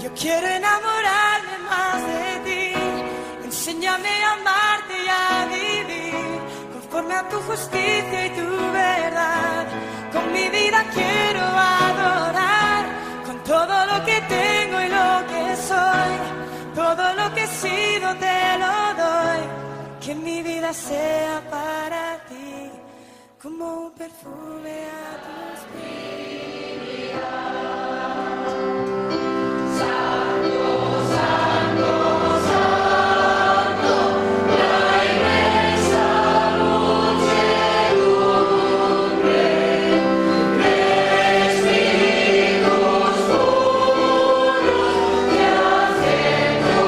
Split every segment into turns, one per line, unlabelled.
Yo quiero enamorarme más de ti. Enséñame a amarte y a vivir conforme a tu justicia y tu verdad. Con mi vida quiero adorar, con todo lo que tengo y lo que soy. Todo lo que he sido te lo doy. Que mi vida sea para ti como un perfume a tus pies. Santo, santo, santo, la inmensa muchedumbre de espíritus puros que hacen tu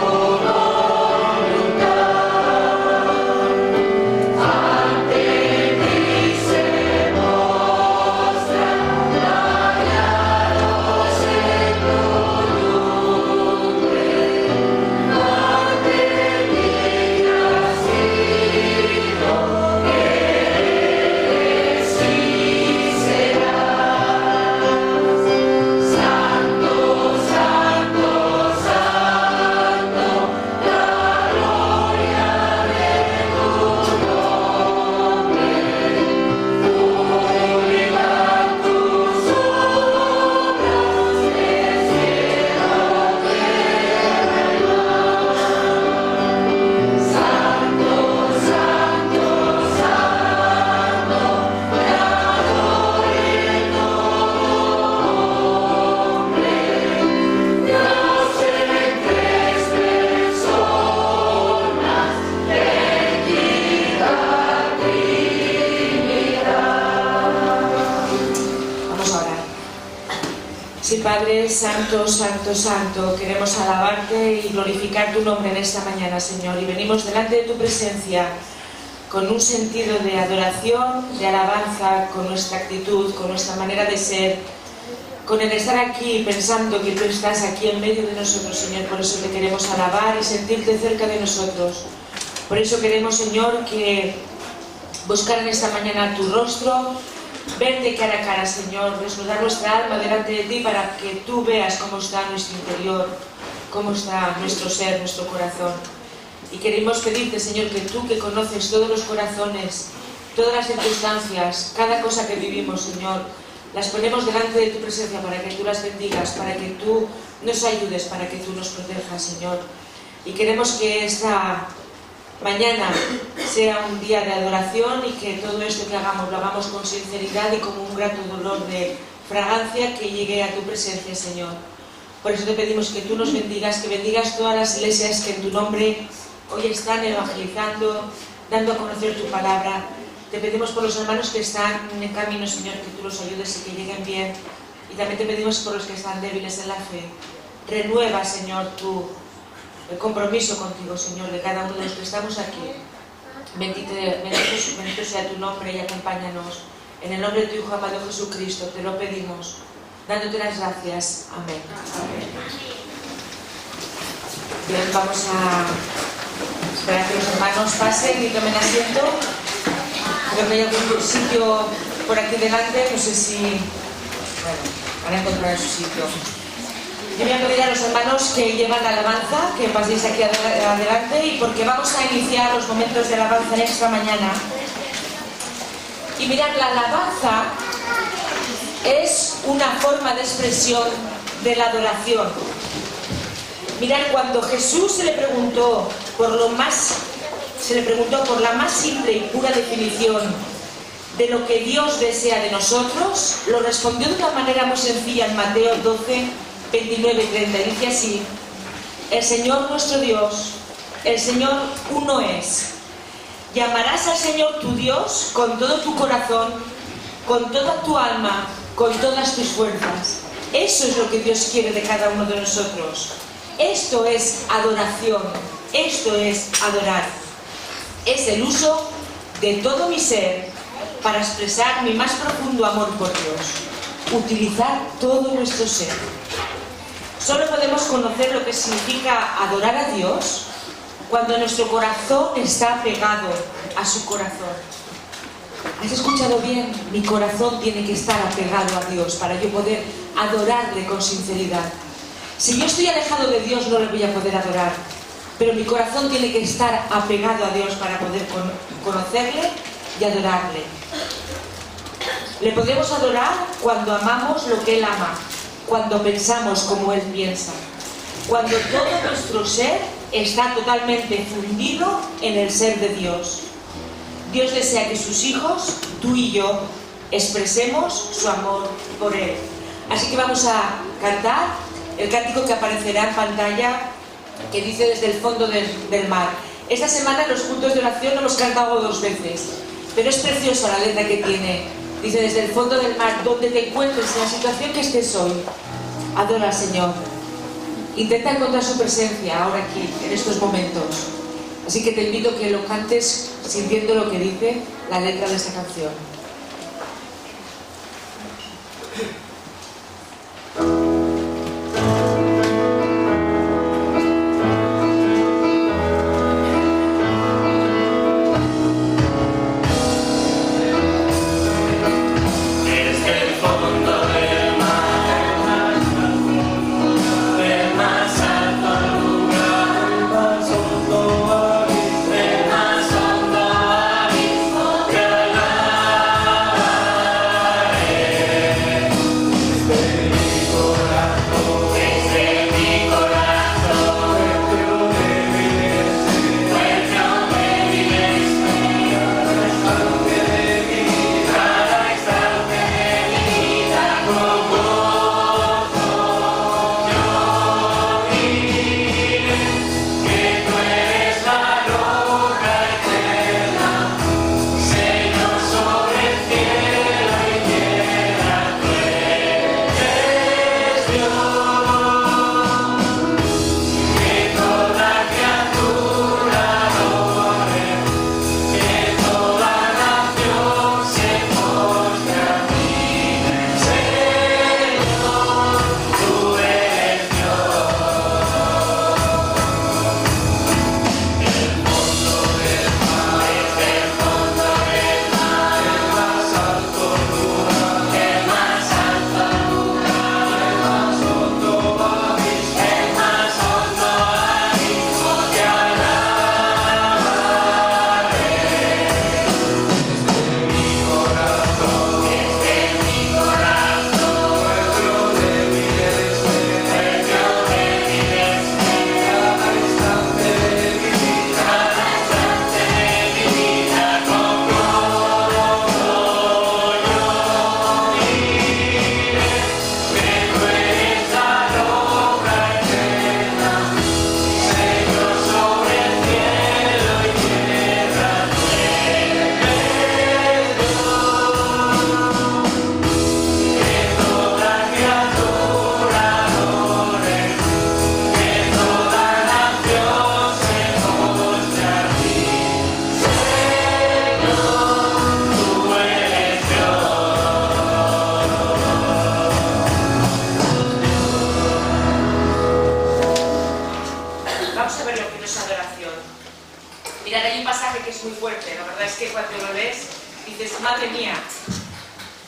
voluntad. Ante ti se mostran rayados en tu lumbre. Ante ti que has sido, eres y serás. Santo, santo, santo, la gloria de tu nombre. Publican tus obras desde la tierra y mar. Santo, santo, santo, te adoro en nombre. Dios en tres personas, de equidad, Trinidad.
Vamos a orar. Sí, Padre, santo, santo, santo, queremos alabarte y glorificar tu nombre en esta mañana, Señor, y venimos delante de tu presencia con un sentido de adoración, de alabanza, con nuestra actitud, con nuestra manera de ser, con el estar aquí pensando que tú estás aquí en medio de nosotros, Señor. Por eso te queremos alabar y sentirte cerca de nosotros. Por eso queremos, Señor, que buscar en esta mañana tu rostro, verte cara a cara, Señor, desnudar nuestra alma delante de ti para que tú veas cómo está nuestro interior, cómo está nuestro ser, nuestro corazón. Y queremos pedirte, Señor, que tú, que conoces todos los corazones, todas las circunstancias, cada cosa que vivimos, Señor, las ponemos delante de tu presencia para que tú las bendigas, para que tú nos ayudes, para que tú nos protejas, Señor. Y queremos que esta mañana sea un día de adoración y que todo esto que hagamos lo hagamos con sinceridad y como un grato dolor de fragancia que llegue a tu presencia, Señor. Por eso te pedimos que tú nos bendigas, que bendigas todas las iglesias que en tu nombre hoy están evangelizando, dando a conocer tu palabra. Te pedimos por los hermanos que están en el camino, Señor, que tú los ayudes y que lleguen bien. Y también te pedimos por los que están débiles en la fe. Renueva, Señor, el compromiso contigo, Señor, de cada uno de los que estamos aquí. Bendito sea tu nombre y acompáñanos. En el nombre de tu Hijo amado Jesucristo te lo pedimos, dándote las gracias. Amén. Bien, vamos a esperar que los hermanos pasen y tomen asiento. Creo que hay algún sitio por aquí delante, no sé si... Bueno, van a encontrar su sitio. Yo voy a pedir a los hermanos que llevan la alabanza, que paséis aquí adelante, y porque vamos a iniciar los momentos de alabanza en esta mañana. Y mirad, la alabanza es una forma de expresión de la adoración. Mirad, cuando Jesús se le preguntó por la más simple y pura definición de lo que Dios desea de nosotros, lo respondió de una manera muy sencilla en Mateo 12, 29 y 30. Dice así: el Señor nuestro Dios, el Señor uno es. Llamarás al Señor tu Dios con todo tu corazón, con toda tu alma, con todas tus fuerzas. Eso es lo que Dios quiere de cada uno de nosotros. Esto es adoración, esto es adorar. Es el uso de todo mi ser para expresar mi más profundo amor por Dios. Utilizar todo nuestro ser. Solo podemos conocer lo que significa adorar a Dios cuando nuestro corazón está pegado a su corazón. ¿Has escuchado bien? Mi corazón tiene que estar apegado a Dios para yo poder adorarle con sinceridad. Si yo estoy alejado de Dios, no le voy a poder adorar. Pero mi corazón tiene que estar apegado a Dios para poder conocerle y adorarle. Le podemos adorar cuando amamos lo que Él ama, cuando pensamos como Él piensa, cuando todo nuestro ser está totalmente fundido en el ser de Dios. Dios desea que sus hijos, tú y yo, expresemos su amor por Él. Así que vamos a cantar el cántico que aparecerá en pantalla, que dice Desde el fondo del mar. Esta semana en los cultos de oración lo hemos cantado 2 veces, pero es preciosa la letra que tiene. Dice: desde el fondo del mar, donde te encuentres, en la situación que estés hoy, adora al Señor. Intenta encontrar su presencia ahora aquí, en estos momentos. Así que te invito a que lo cantes sintiendo lo que dice la letra de esta canción.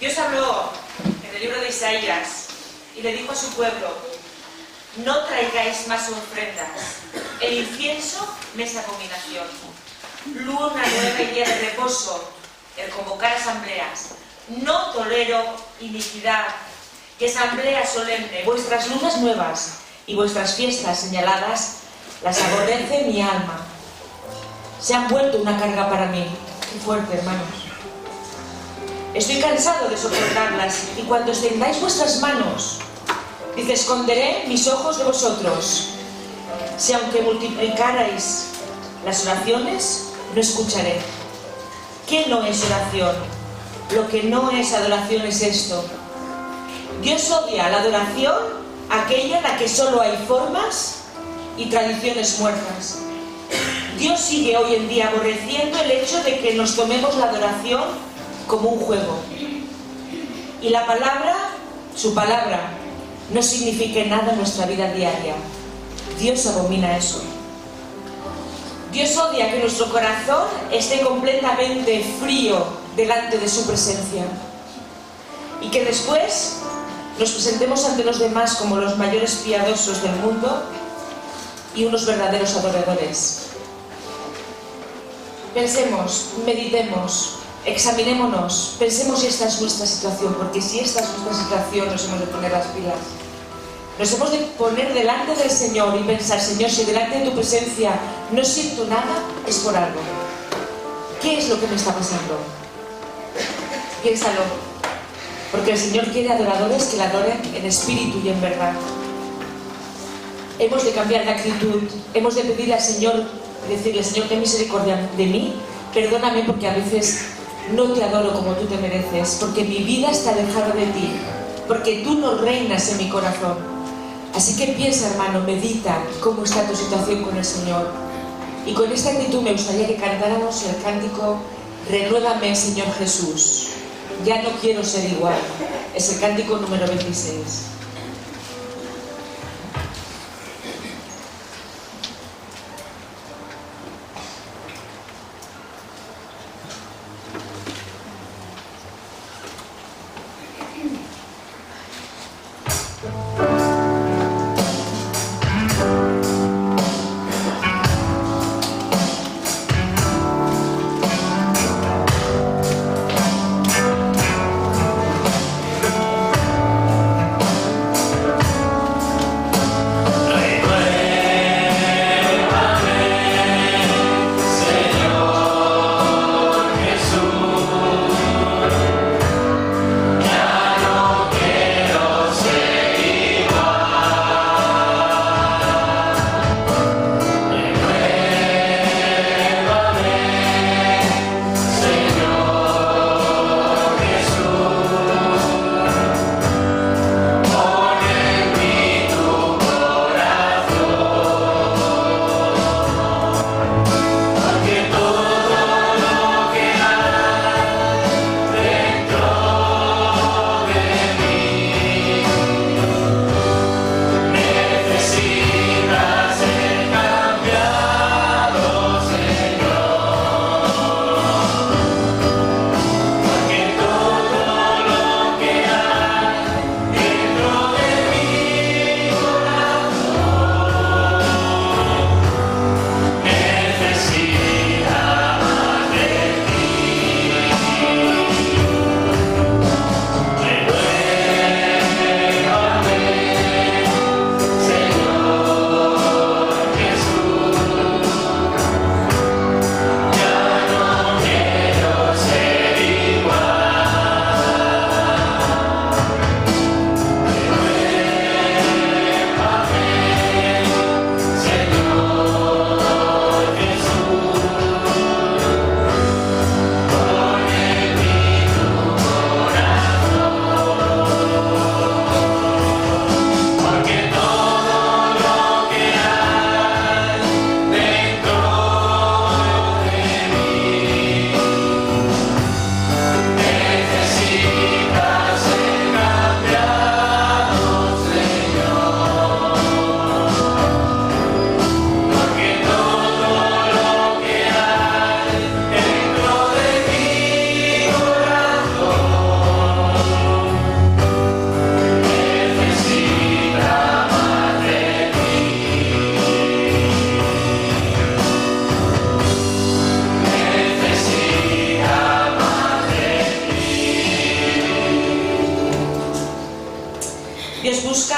Dios habló en el libro de Isaías y le dijo a su pueblo: no traigáis más ofrendas, el incienso me es abominación. Luna nueva y día de reposo, el convocar asambleas. No tolero iniquidad y asamblea solemne. Vuestras lunas nuevas y vuestras fiestas señaladas las aborrece mi alma. Se han vuelto una carga para mí. Qué fuerte, hermanos. Estoy cansado de soportarlas, y cuando extendáis vuestras manos, dice, esconderé mis ojos de vosotros. Si aunque multiplicarais las oraciones, no escucharé. ¿Qué no es oración? Lo que no es adoración es esto. Dios odia la adoración, aquella en la que solo hay formas y tradiciones muertas. Dios sigue hoy en día aborreciendo el hecho de que nos tomemos la adoración como un juego. Y la palabra, su palabra, no significa nada en nuestra vida diaria. Dios abomina eso. Dios odia que nuestro corazón esté completamente frío delante de su presencia. Y que después nos presentemos ante los demás como los mayores piadosos del mundo y unos verdaderos adoradores. Pensemos, meditemos, examinémonos, pensemos si esta es nuestra situación, porque si esta es nuestra situación nos hemos de poner las pilas. Nos hemos de poner delante del Señor y pensar: Señor, si delante de tu presencia no siento nada, es por algo. ¿Qué es lo que me está pasando? Piénsalo, porque el Señor quiere adoradores que le adoren en espíritu y en verdad. Hemos de cambiar de actitud, hemos de pedirle al Señor, decirle: Señor, ten misericordia de mí, perdóname porque a veces no te adoro como tú te mereces, porque mi vida está alejada de ti, porque tú no reinas en mi corazón. Así que piensa, hermano, medita cómo está tu situación con el Señor. Y con esta actitud me gustaría que cantáramos el cántico Renuévame, Señor Jesús. Ya no quiero ser igual. Es el cántico número 26.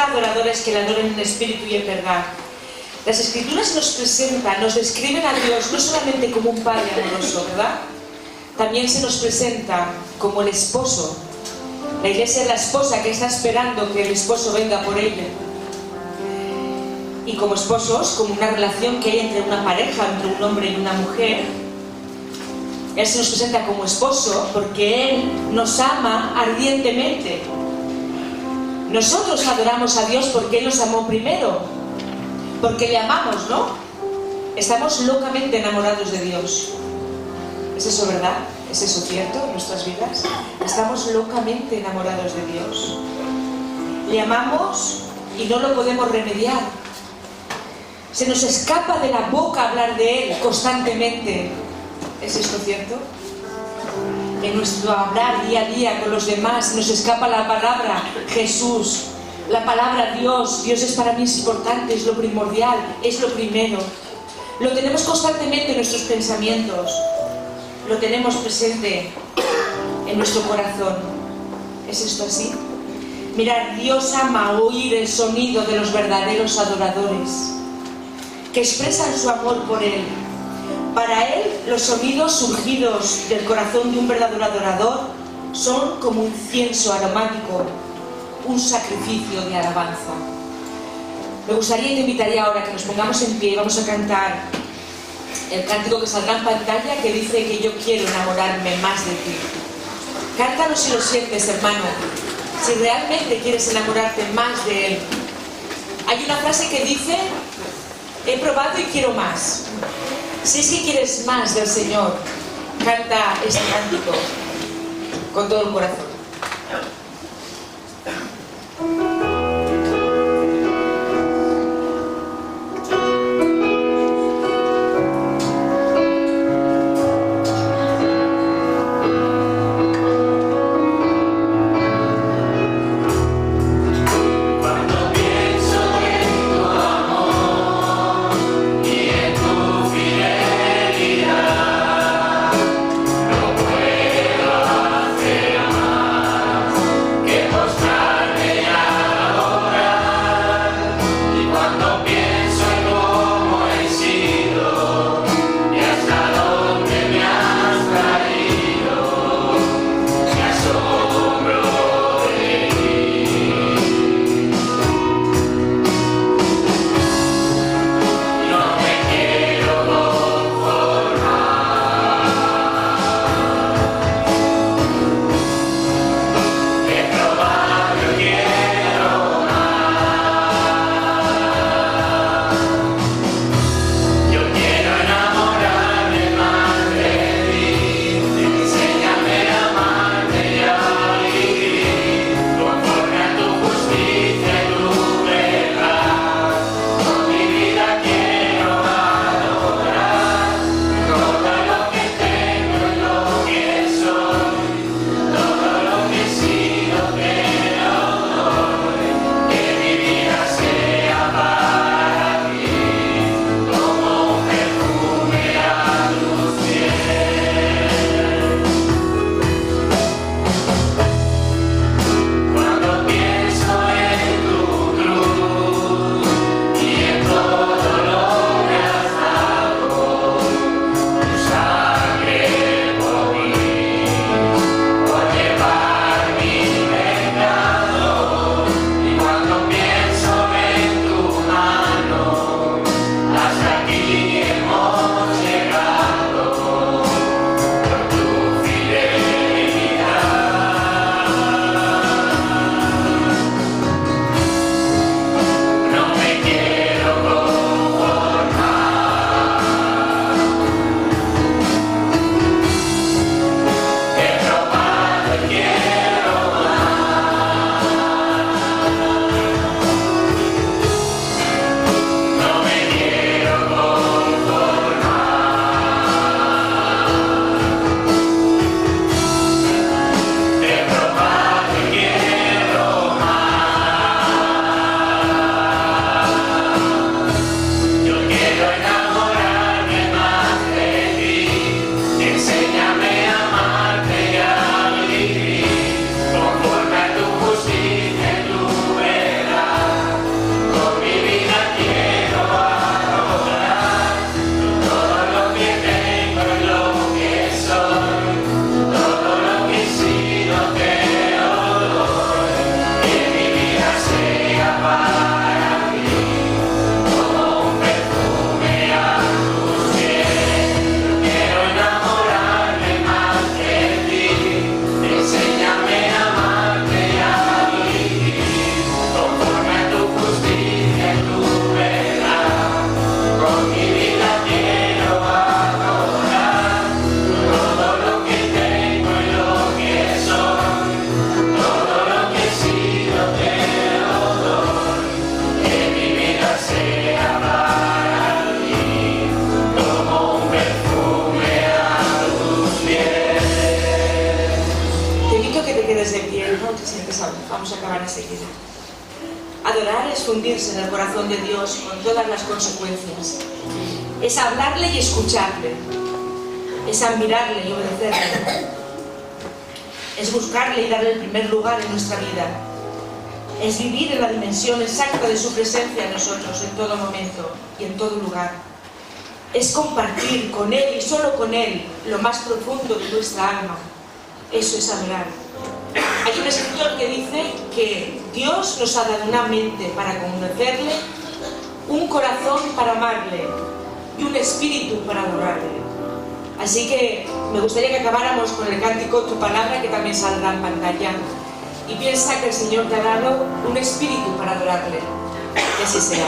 Adoradores que le adoren en espíritu y en verdad. Las Escrituras nos presentan, nos describen a Dios no solamente como un Padre amoroso, ¿verdad? También se nos presenta como el esposo. La Iglesia es la esposa que está esperando que el esposo venga por ella. Y como esposos, como una relación que hay entre una pareja, entre un hombre y una mujer, Él se nos presenta como esposo porque Él nos ama ardientemente. Nosotros adoramos a Dios porque Él nos amó primero, porque le amamos, ¿no? Estamos locamente enamorados de Dios. ¿Es eso verdad? ¿Es eso cierto en nuestras vidas? Estamos locamente enamorados de Dios. Le amamos y no lo podemos remediar. Se nos escapa de la boca hablar de Él constantemente. ¿Es esto cierto? en nuestro hablar día a día con los demás nos escapa la palabra Jesús, la palabra Dios. Dios es para mí importante, es lo primordial, es lo primero. Lo tenemos constantemente en nuestros pensamientos, lo tenemos presente en nuestro corazón. ¿Es esto así? Mirad, Dios ama oír el sonido de los verdaderos adoradores, que expresan su amor por Él. Para Él, los sonidos surgidos del corazón de un verdadero adorador son como un incienso aromático, un sacrificio de alabanza. Me gustaría y te invitaría ahora que nos pongamos en pie y vamos a cantar el cántico que saldrá en pantalla, que dice que yo quiero enamorarme más de ti. Cántalo si lo sientes, hermano, si realmente quieres enamorarte más de Él. Hay una frase que dice: he probado y quiero más. Si es que quieres más del Señor, canta este cántico con todo el corazón. Adorar es fundirse en el corazón de Dios con todas las consecuencias. Es hablarle y escucharle. Es admirarle y obedecerle. Es buscarle y darle el primer lugar en nuestra vida. Es vivir en la dimensión exacta de su presencia en nosotros en todo momento y en todo lugar. Es compartir con Él y solo con Él lo más profundo de nuestra alma. Eso es adorar. Hay un escritor que dice que Dios nos ha dado una mente para conocerle, un corazón para amarle y un espíritu para adorarle. Así que me gustaría que acabáramos con el cántico Tu Palabra, que también saldrá en pantalla. Y piensa que el Señor te ha dado un espíritu para adorarle. Que así sea.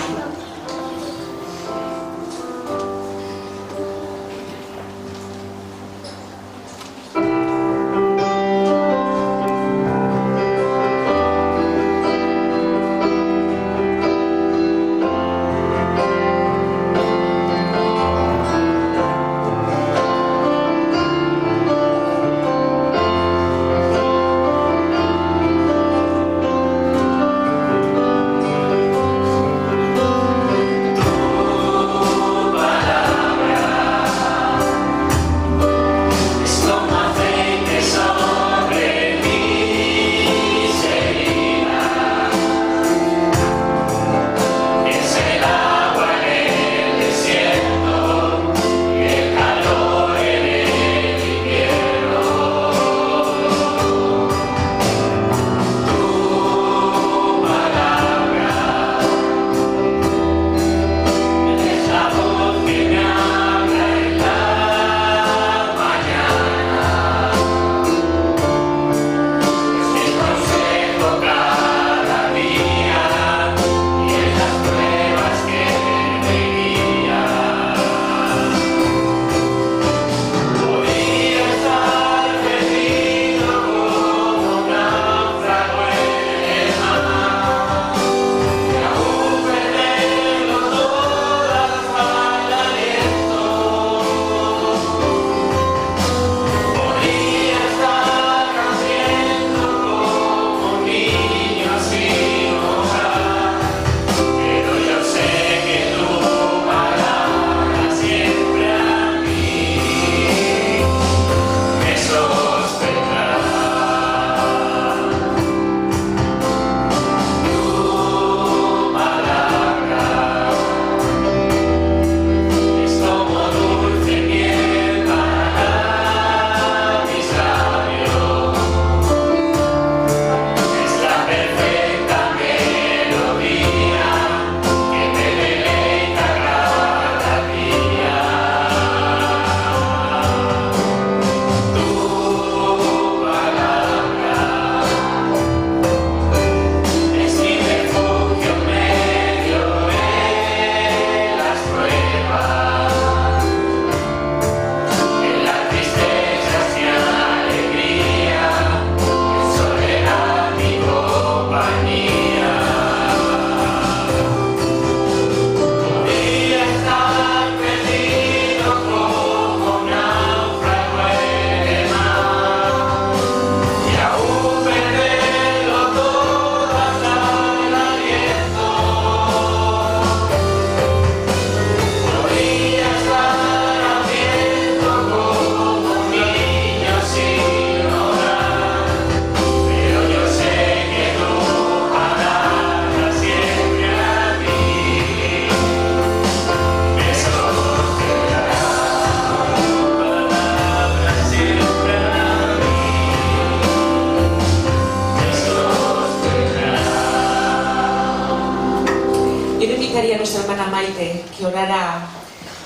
A nuestra hermana Maite que orara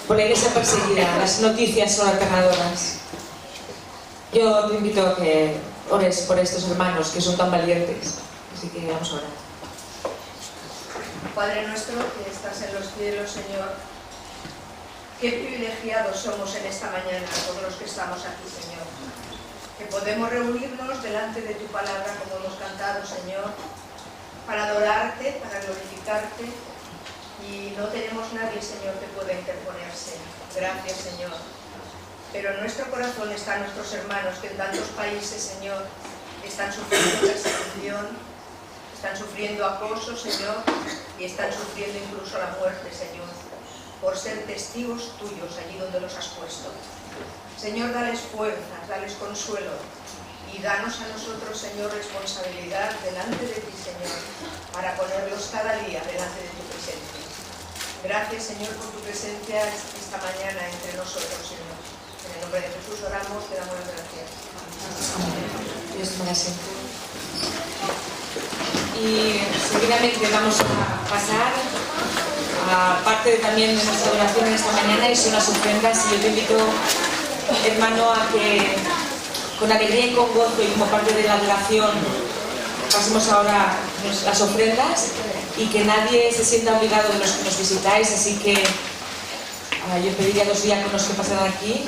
por la iglesia perseguida. Las noticias son aterradoras. Yo te invito a que ores por estos hermanos que son tan valientes. Así que vamos a orar.
Padre nuestro que estás en los cielos, Señor, qué privilegiados somos en esta mañana todos los que estamos aquí, Señor, que podemos reunirnos delante de tu palabra como hemos cantado, Señor, para adorarte, para glorificarte. Y no tenemos nadie, Señor, que pueda interponerse. Gracias, Señor. Pero en nuestro corazón están nuestros hermanos que en tantos países, Señor, están sufriendo persecución, están sufriendo acoso, Señor, y están sufriendo incluso la muerte, Señor, por ser testigos tuyos allí donde los has puesto. Señor, dales fuerzas, dales consuelo y danos a nosotros, Señor, responsabilidad delante de ti, Señor, para ponerlos cada día delante de tu presencia. Gracias, Señor, por tu presencia esta mañana entre nosotros, Señor. En el nombre de Jesús oramos, te damos las gracias.
Dios me la siento. Y seguidamente vamos a pasar a parte también de nuestra oración en esta mañana, y son las ofrendas. Y yo te invito, hermano, a que con alegría y con gozo y como parte de la adoración pasemos ahora las ofrendas, y que nadie se sienta obligado de los que nos visitáis. Así que yo pediría a los diáconos que pasaran aquí.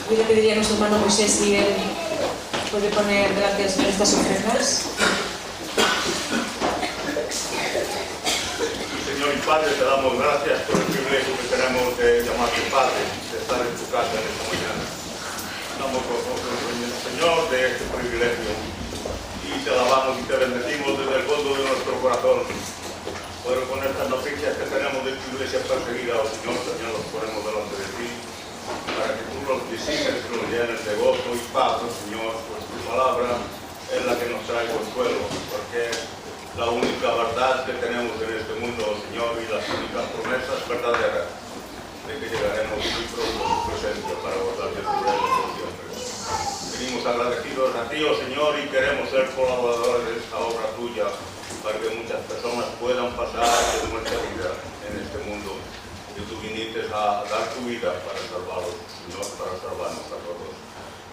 Yo le pediría a nuestro hermano Moisés si él puede poner delante del Señor estas ofrendas.
Señor y Padre, te damos gracias por el privilegio que tenemos de llamarte Padre, de estar en tu casa en esta mañana. Damos por Señor de este privilegio y te alabamos y te bendecimos desde el fondo de nuestro corazón. Pero con estas noticias que tenemos de tu iglesia perseguida, Señor, los ponemos delante de ti, para que tú los visites, que los llenes de gozo y paz, Señor, pues tu palabra es la que nos trae consuelo, porque es la única verdad que tenemos en este mundo, Señor, y las únicas promesas verdaderas de que llegaremos muy pronto a tu presencia para gozar de tu reino por siempre. Venimos agradecidos a ti, oh Señor, y queremos ser colaboradores de esta obra tuya, para que muchas personas puedan pasar de nuestra vida en este mundo. Que tú viniste a dar tu vida para salvarlos, Señor, para salvarnos a todos.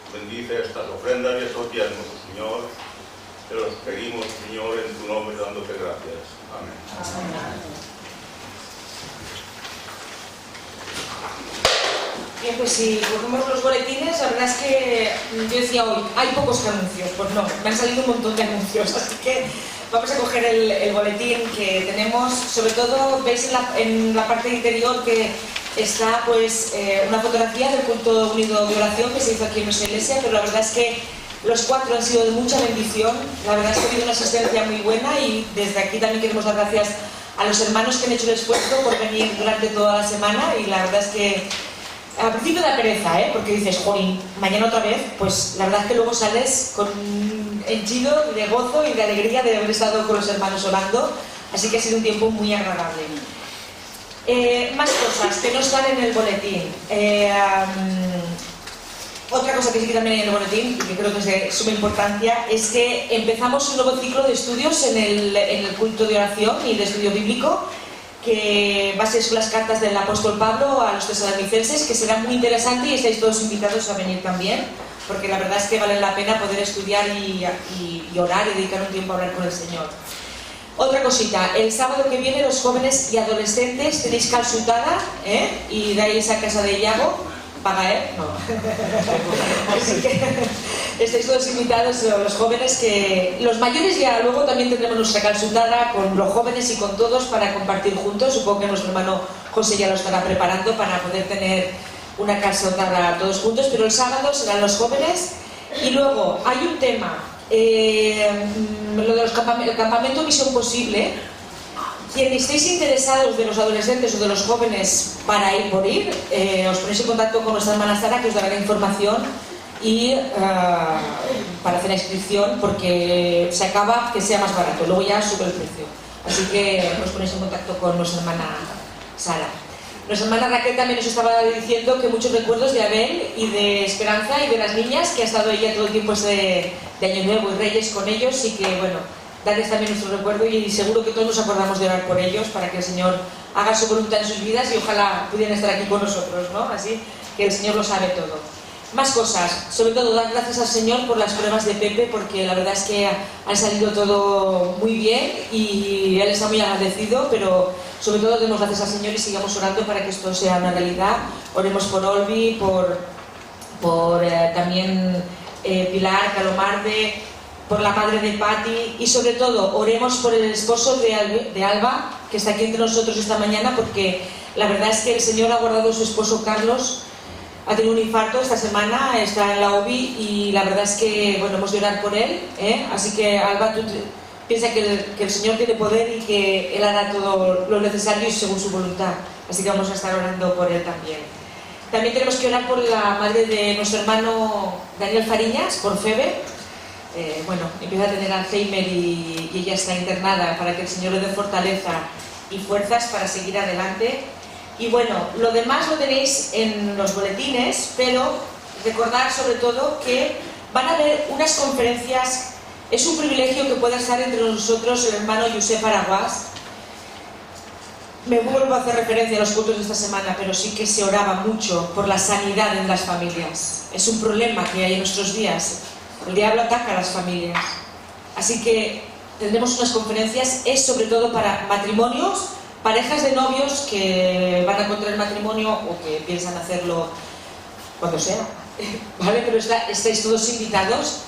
Bendice estas ofrendas y estos diezmos, Señor. Te los pedimos, Señor, en tu nombre, dándote gracias. Amén.
Bien, pues si cogemos los boletines, la verdad es que yo decía hoy, hay pocos anuncios. Pues no, me han salido un montón de anuncios, así que vamos a coger el boletín que tenemos. Sobre todo, veis en la parte interior que está pues una fotografía del culto unido de oración que se hizo aquí en nuestra iglesia, pero la verdad es que los 4 han sido de mucha bendición. La verdad es que ha habido una asistencia muy buena, y desde aquí también queremos dar gracias a los hermanos que han hecho el esfuerzo por venir durante toda la semana. Y la verdad es que al principio da pereza, porque dices, jolín, mañana otra vez. Pues la verdad es que luego sales con henchido de gozo y de alegría de haber estado con los hermanos orando. Así que ha sido un tiempo muy agradable. Más cosas que no están en el boletín. Otra cosa que sí que también hay en el boletín, y que creo que es de suma importancia, es que empezamos un nuevo ciclo de estudios en el culto de oración y de estudio bíblico, que va a ser sobre las cartas del apóstol Pablo a los tesalonicenses, que será muy interesante, y estáis todos invitados a venir también, porque la verdad es que vale la pena poder estudiar y orar y dedicar un tiempo a hablar con el Señor. Otra cosita, el sábado que viene los jóvenes y adolescentes tenéis calzutada, y dais a casa de Iago. ¿Paga él? No. Así que estáis todos invitados, los jóvenes, que los mayores ya luego también tendremos nuestra calzutada con los jóvenes y con todos para compartir juntos. Supongo que nuestro hermano José ya lo estará preparando para poder tener una calzutada todos juntos, pero el sábado serán los jóvenes. Y luego hay un tema, lo del campamento Misión Posible. Quien estéis interesados de los adolescentes o de los jóvenes para ir por ir, os ponéis en contacto con nuestra hermana Sara, que os dará la información, y para hacer la inscripción, porque se acaba que sea más barato, luego ya sube el precio. Así que os ponéis en contacto con nuestra hermana Sara. Nuestra hermana Raquel también nos estaba diciendo que muchos recuerdos de Abel y de Esperanza y de las niñas, que ha estado ella todo el tiempo de Año Nuevo y Reyes con ellos, y que bueno, darles también nuestro recuerdo, y seguro que todos nos acordamos de orar por ellos para que el Señor haga su voluntad en sus vidas, y ojalá pudieran estar aquí con nosotros, ¿no? Así que el Señor lo sabe todo. Más cosas, sobre todo dar gracias al Señor por las pruebas de Pepe, porque la verdad es que han salido todo muy bien y él está muy agradecido, pero sobre todo demos gracias al Señor y sigamos orando para que esto sea una realidad. Oremos por Olvi, por también Pilar, Calomarde, por la madre de Patti, y sobre todo oremos por el esposo de Alba, que está aquí entre nosotros esta mañana, porque la verdad es que el Señor ha guardado a su esposo Carlos. Ha tenido un infarto esta semana, está en la UBI y la verdad es que, bueno, hemos de orar por él, ¿eh? Así que, Alba, tú piensa que el Señor tiene poder y que Él hará todo lo necesario y según su voluntad. Así que vamos a estar orando por él también. También tenemos que orar por la madre de nuestro hermano Daniel Fariñas, por Febe. Bueno, empieza a tener Alzheimer y ella está internada, para que el Señor le dé fortaleza y fuerzas para seguir adelante. Y bueno, lo demás lo tenéis en los boletines, pero recordar sobre todo que van a haber unas conferencias. Es un privilegio que pueda estar entre nosotros el hermano Josep Araguás. Me vuelvo a hacer referencia a los cultos de esta semana, pero sí que se oraba mucho por la sanidad en las familias. Es un problema que hay en nuestros días. El diablo ataca a las familias. Así que tendremos unas conferencias, es sobre todo para matrimonios, parejas de novios que van a contraer matrimonio o que piensan hacerlo cuando sea, ¿vale? Pero estáis todos invitados.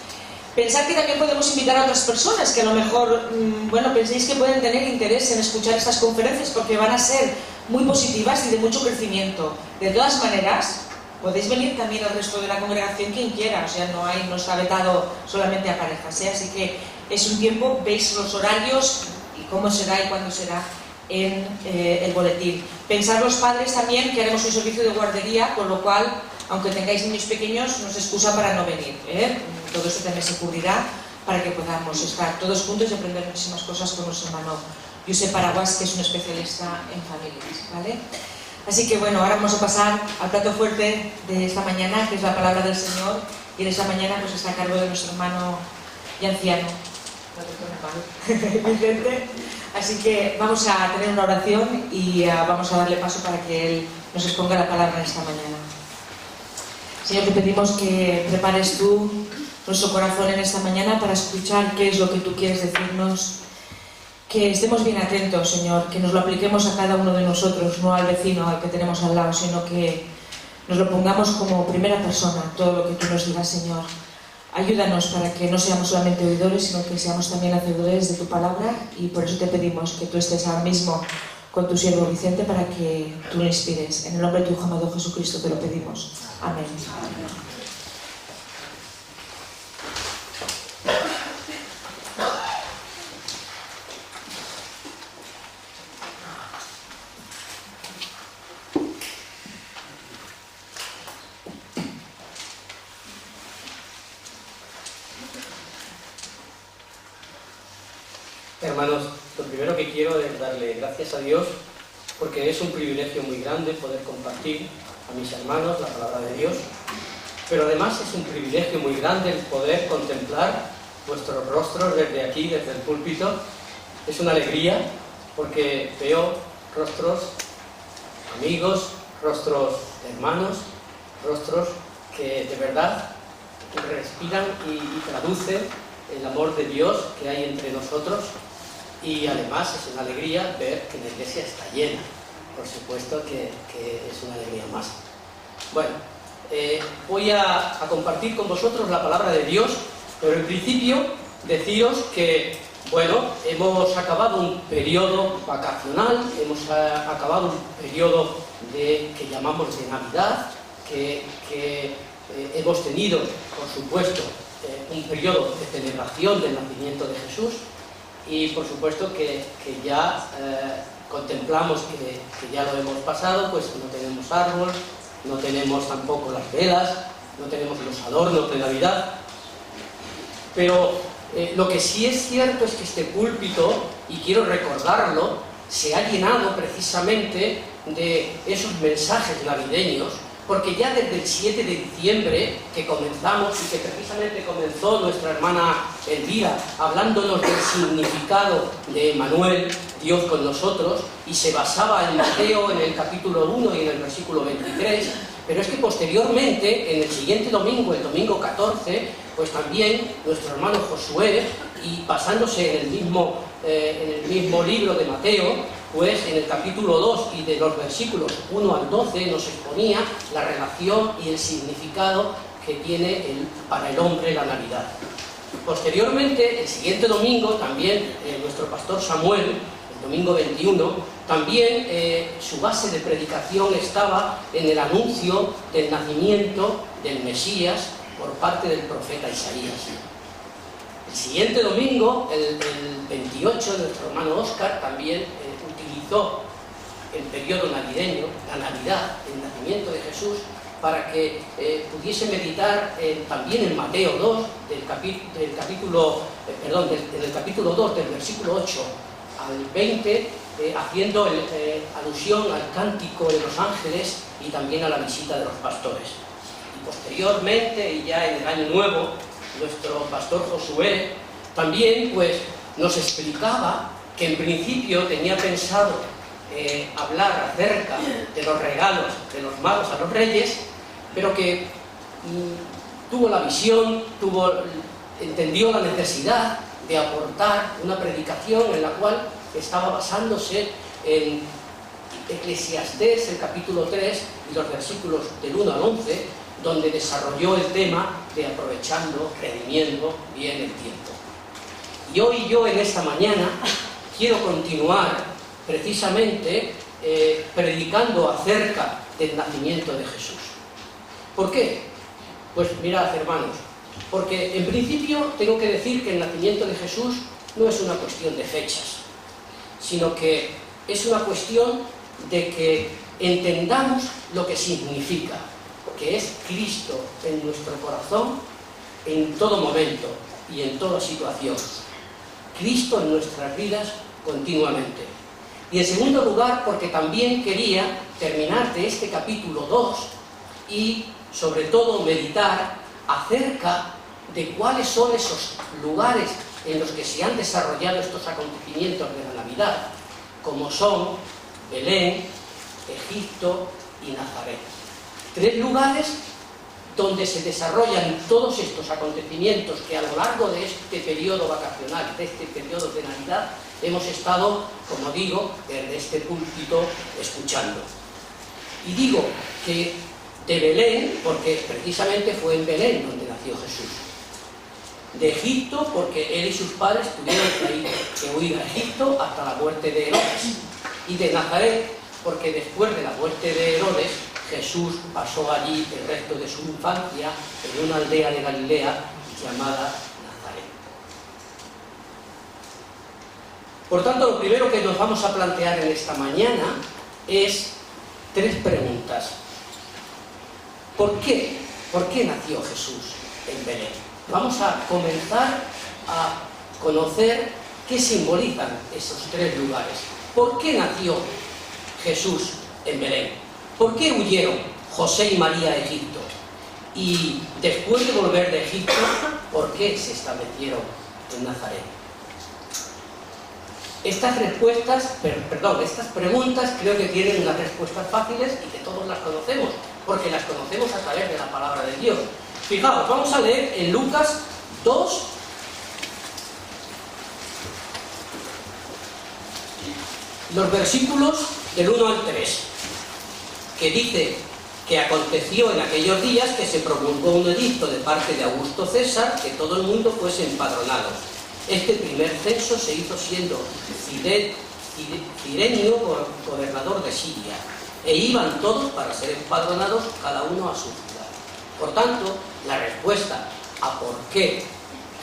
Pensad que también podemos invitar a otras personas que a lo mejor, bueno, penséis que pueden tener interés en escuchar estas conferencias porque van a ser muy positivas y de mucho crecimiento. De todas maneras, podéis venir también al resto de la congregación quien quiera, o sea, no está vetado solamente a parejas, ¿eh? Así que es un tiempo, veis los horarios y cómo será y cuándo será en el boletín. Pensad los padres también que haremos un servicio de guardería, con lo cual, aunque tengáis niños pequeños, no es excusa para no venir, ¿eh? Todo eso también se cubrirá para que podamos estar todos juntos y aprender muchísimas cosas con nuestro hermano Josep Araguás, que es un especialista en familias, ¿vale? Así que bueno, ahora vamos a pasar al plato fuerte de esta mañana, que es la palabra del Señor, y en esta mañana pues está a cargo de nuestro hermano y anciano, Vicente. Así que vamos a tener una oración y vamos a darle paso para que Él nos exponga la palabra en esta mañana. Señor, te pedimos que prepares tú nuestro corazón en esta mañana para escuchar qué es lo que tú quieres decirnos. Que estemos bien atentos, Señor, que nos lo apliquemos a cada uno de nosotros, no al vecino, al que tenemos al lado, sino que nos lo pongamos como primera persona, todo lo que tú nos digas, Señor. Ayúdanos para que no seamos solamente oidores, sino que seamos también hacedores de tu palabra, y por eso te pedimos que tú estés ahora mismo con tu siervo Vicente para que tú le inspires. En el nombre de tu Hijo amado Jesucristo te lo pedimos. Amén.
Hermanos, lo primero que quiero es darle gracias a Dios porque es un privilegio muy grande poder compartir a mis hermanos la palabra de Dios, pero además es un privilegio muy grande el poder contemplar vuestros rostros desde aquí, desde el púlpito. Es una alegría porque veo rostros amigos, rostros hermanos, rostros que de verdad respiran y traducen el amor de Dios que hay entre nosotros. Y además es una alegría ver que la iglesia está llena. Por supuesto que es una alegría más. Bueno, voy a compartir con vosotros la palabra de Dios, pero en principio deciros que, bueno, hemos acabado un periodo vacacional, hemos acabado un periodo que llamamos de Navidad, que hemos tenido, por supuesto, un periodo de celebración del nacimiento de Jesús. Y por supuesto que ya contemplamos que ya lo hemos pasado, pues no tenemos árbol, no tenemos tampoco las velas, no tenemos los adornos de Navidad. Pero lo que sí es cierto es que este púlpito, y quiero recordarlo, se ha llenado precisamente de esos mensajes navideños, porque ya desde el 7 de diciembre que comenzamos y que precisamente comenzó nuestra hermana Elvira hablándonos del significado de Emmanuel, Dios con nosotros, y se basaba en Mateo en el capítulo 1 y en el versículo 23, pero es que posteriormente, en el siguiente domingo, el domingo 14, pues también nuestro hermano Josué, y basándose en el mismo libro de Mateo, pues en el capítulo 2 y de los versículos 1 al 12 nos exponía la relación y el significado que tiene para el hombre la Navidad. Posteriormente, el siguiente domingo, también nuestro pastor Samuel, domingo 21, también su base de predicación estaba en el anuncio del nacimiento del Mesías por parte del profeta Isaías. El siguiente domingo, el 28, nuestro hermano Óscar también utilizó el periodo navideño, la Navidad, el nacimiento de Jesús, para que pudiese meditar también en Mateo 2, en el capítulo 2, del versículo 8 al 20, haciendo alusión al cántico de los ángeles y también a la visita de los pastores. Y posteriormente, y ya en el año nuevo, nuestro pastor Josué también pues nos explicaba que en principio tenía pensado hablar acerca de los regalos de los magos a los reyes, pero que tuvo la visión, entendió la necesidad de aportar una predicación en la cual estaba basándose en Eclesiastés, el capítulo 3 y los versículos del 1 al 11, donde desarrolló el tema de aprovechando, redimiendo bien el tiempo. Y hoy yo en esta mañana quiero continuar precisamente predicando acerca del nacimiento de Jesús. ¿Por qué? Pues mirad, hermanos, porque en principio tengo que decir que el nacimiento de Jesús no es una cuestión de fechas, sino que es una cuestión de que entendamos lo que significa, que es Cristo en nuestro corazón en todo momento y en toda situación. Cristo en nuestras vidas continuamente. Y en segundo lugar, porque también quería terminar de este capítulo 2 y sobre todo meditar acerca de cuáles son esos lugares en los que se han desarrollado estos acontecimientos de la Navidad, como son Belén, Egipto y Nazaret. 3 lugares donde se desarrollan todos estos acontecimientos que a lo largo de este periodo vacacional, de este periodo de Navidad, hemos estado, como digo, desde este púlpito escuchando. Y digo que de Belén, porque precisamente fue en Belén donde nació Jesús. De Egipto, porque él y sus padres tuvieron que huir a Egipto hasta la muerte de Herodes. Y de Nazaret, porque después de la muerte de Herodes, Jesús pasó allí el resto de su infancia en una aldea de Galilea llamada Nazaret. Por tanto, lo primero que nos vamos a plantear en esta mañana es 3 preguntas. ¿Por qué? ¿Por qué nació Jesús en Belén? Vamos a comenzar a conocer qué simbolizan esos 3 lugares. ¿Por qué nació Jesús en Belén? ¿Por qué huyeron José y María a Egipto? Y después de volver de Egipto, ¿por qué se establecieron en Nazaret? Estas preguntas creo que tienen unas respuestas fáciles y que todos las conocemos, porque las conocemos a través de la palabra de Dios. Fijaos, vamos a leer en Lucas 2, los versículos del 1 al 3. Que dice que aconteció en aquellos días que se promulgó un edicto de parte de Augusto César que todo el mundo fuese empadronado. Este primer censo se hizo siendo Cirenio gobernador de Siria, e iban todos para ser empadronados cada uno a su ciudad. Por tanto, la respuesta a por qué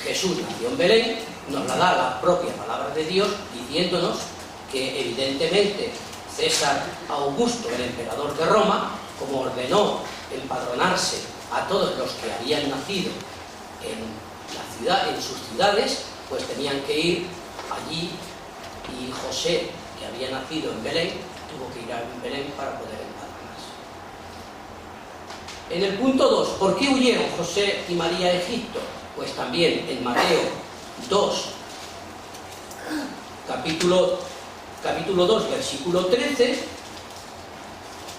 Jesús nació en Belén nos la da la propia palabra de Dios, diciéndonos que evidentemente César Augusto, el emperador de Roma, como ordenó empadronarse a todos los que habían nacido en sus ciudades, pues tenían que ir allí, y José, que había nacido en Belén, tuvo que ir a Belén para poder empadronarse. En el punto 2, ¿por qué huyeron José y María a Egipto? Pues también en Mateo 2, capítulo 2, versículo 13,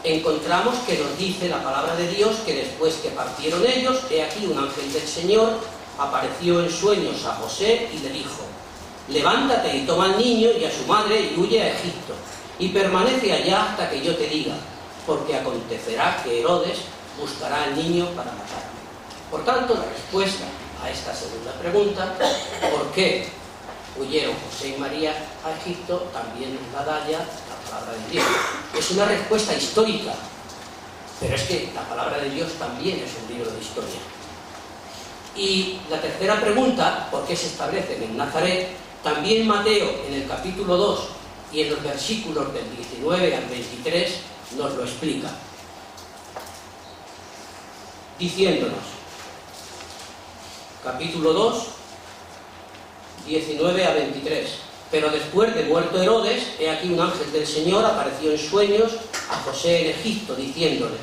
encontramos que nos dice la palabra de Dios que después que partieron ellos, he aquí un ángel del Señor apareció en sueños a José y le dijo: levántate y toma al niño y a su madre y huye a Egipto, y permanece allá hasta que yo te diga, porque acontecerá que Herodes buscará al niño para matarlo. Por tanto, la respuesta a esta segunda pregunta, ¿por qué huyeron José y María a Egipto, también nos la da ya la palabra de Dios. Es una respuesta histórica, pero es que la palabra de Dios también es un libro de historia. Y la tercera pregunta, ¿por qué se establecen en Nazaret? También Mateo, en el capítulo 2 y en los versículos del 19 al 23, nos lo explica, diciéndonos, capítulo 2, 19 a 23. Pero después de muerto Herodes, he aquí un ángel del Señor apareció en sueños a José en Egipto, diciéndole: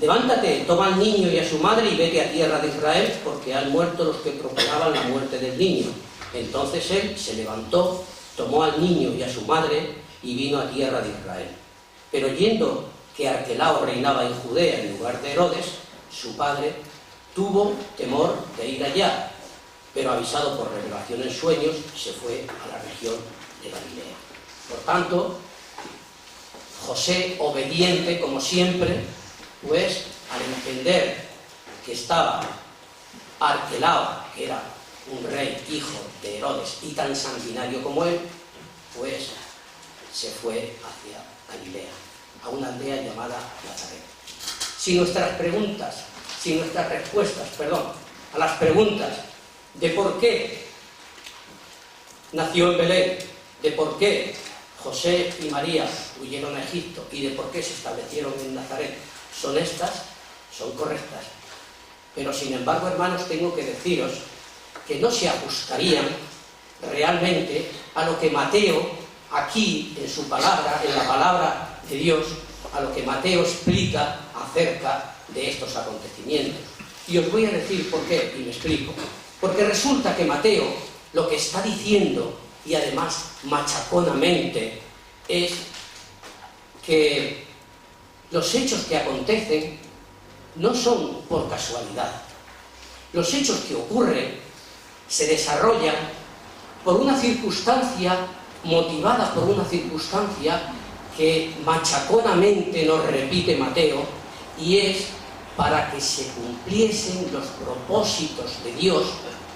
levántate, toma al niño y a su madre y vete a tierra de Israel, porque han muerto los que procuraban la muerte del niño. Entonces él se levantó, tomó al niño y a su madre y vino a tierra de Israel. Pero oyendo que Arquelao reinaba en Judea en lugar de Herodes, su padre, tuvo temor de ir allá, pero avisado por revelación en sueños, se fue a la región de Galilea. Por tanto, José, obediente como siempre, pues al entender que estaba Arquelao, que era un rey hijo de Herodes y tan sanguinario como él, pues se fue hacia Galilea, a una aldea llamada Nazaret. Si nuestras respuestas a las preguntas de por qué nació en Belén, de por qué José y María huyeron a Egipto y de por qué se establecieron en Nazaret son correctas. Pero sin embargo, hermanos, tengo que deciros que no se ajustarían realmente a lo que Mateo aquí en su palabra, en la palabra de Dios, a lo que Mateo explica acerca de estos acontecimientos. Y os voy a decir por qué, y me explico. Porque resulta que Mateo lo que está diciendo, y además machaconamente, es que los hechos que acontecen no son por casualidad. Los hechos que ocurren se desarrollan por una circunstancia, motivada por una circunstancia que machaconamente nos repite Mateo, y es para que se cumpliesen los propósitos de Dios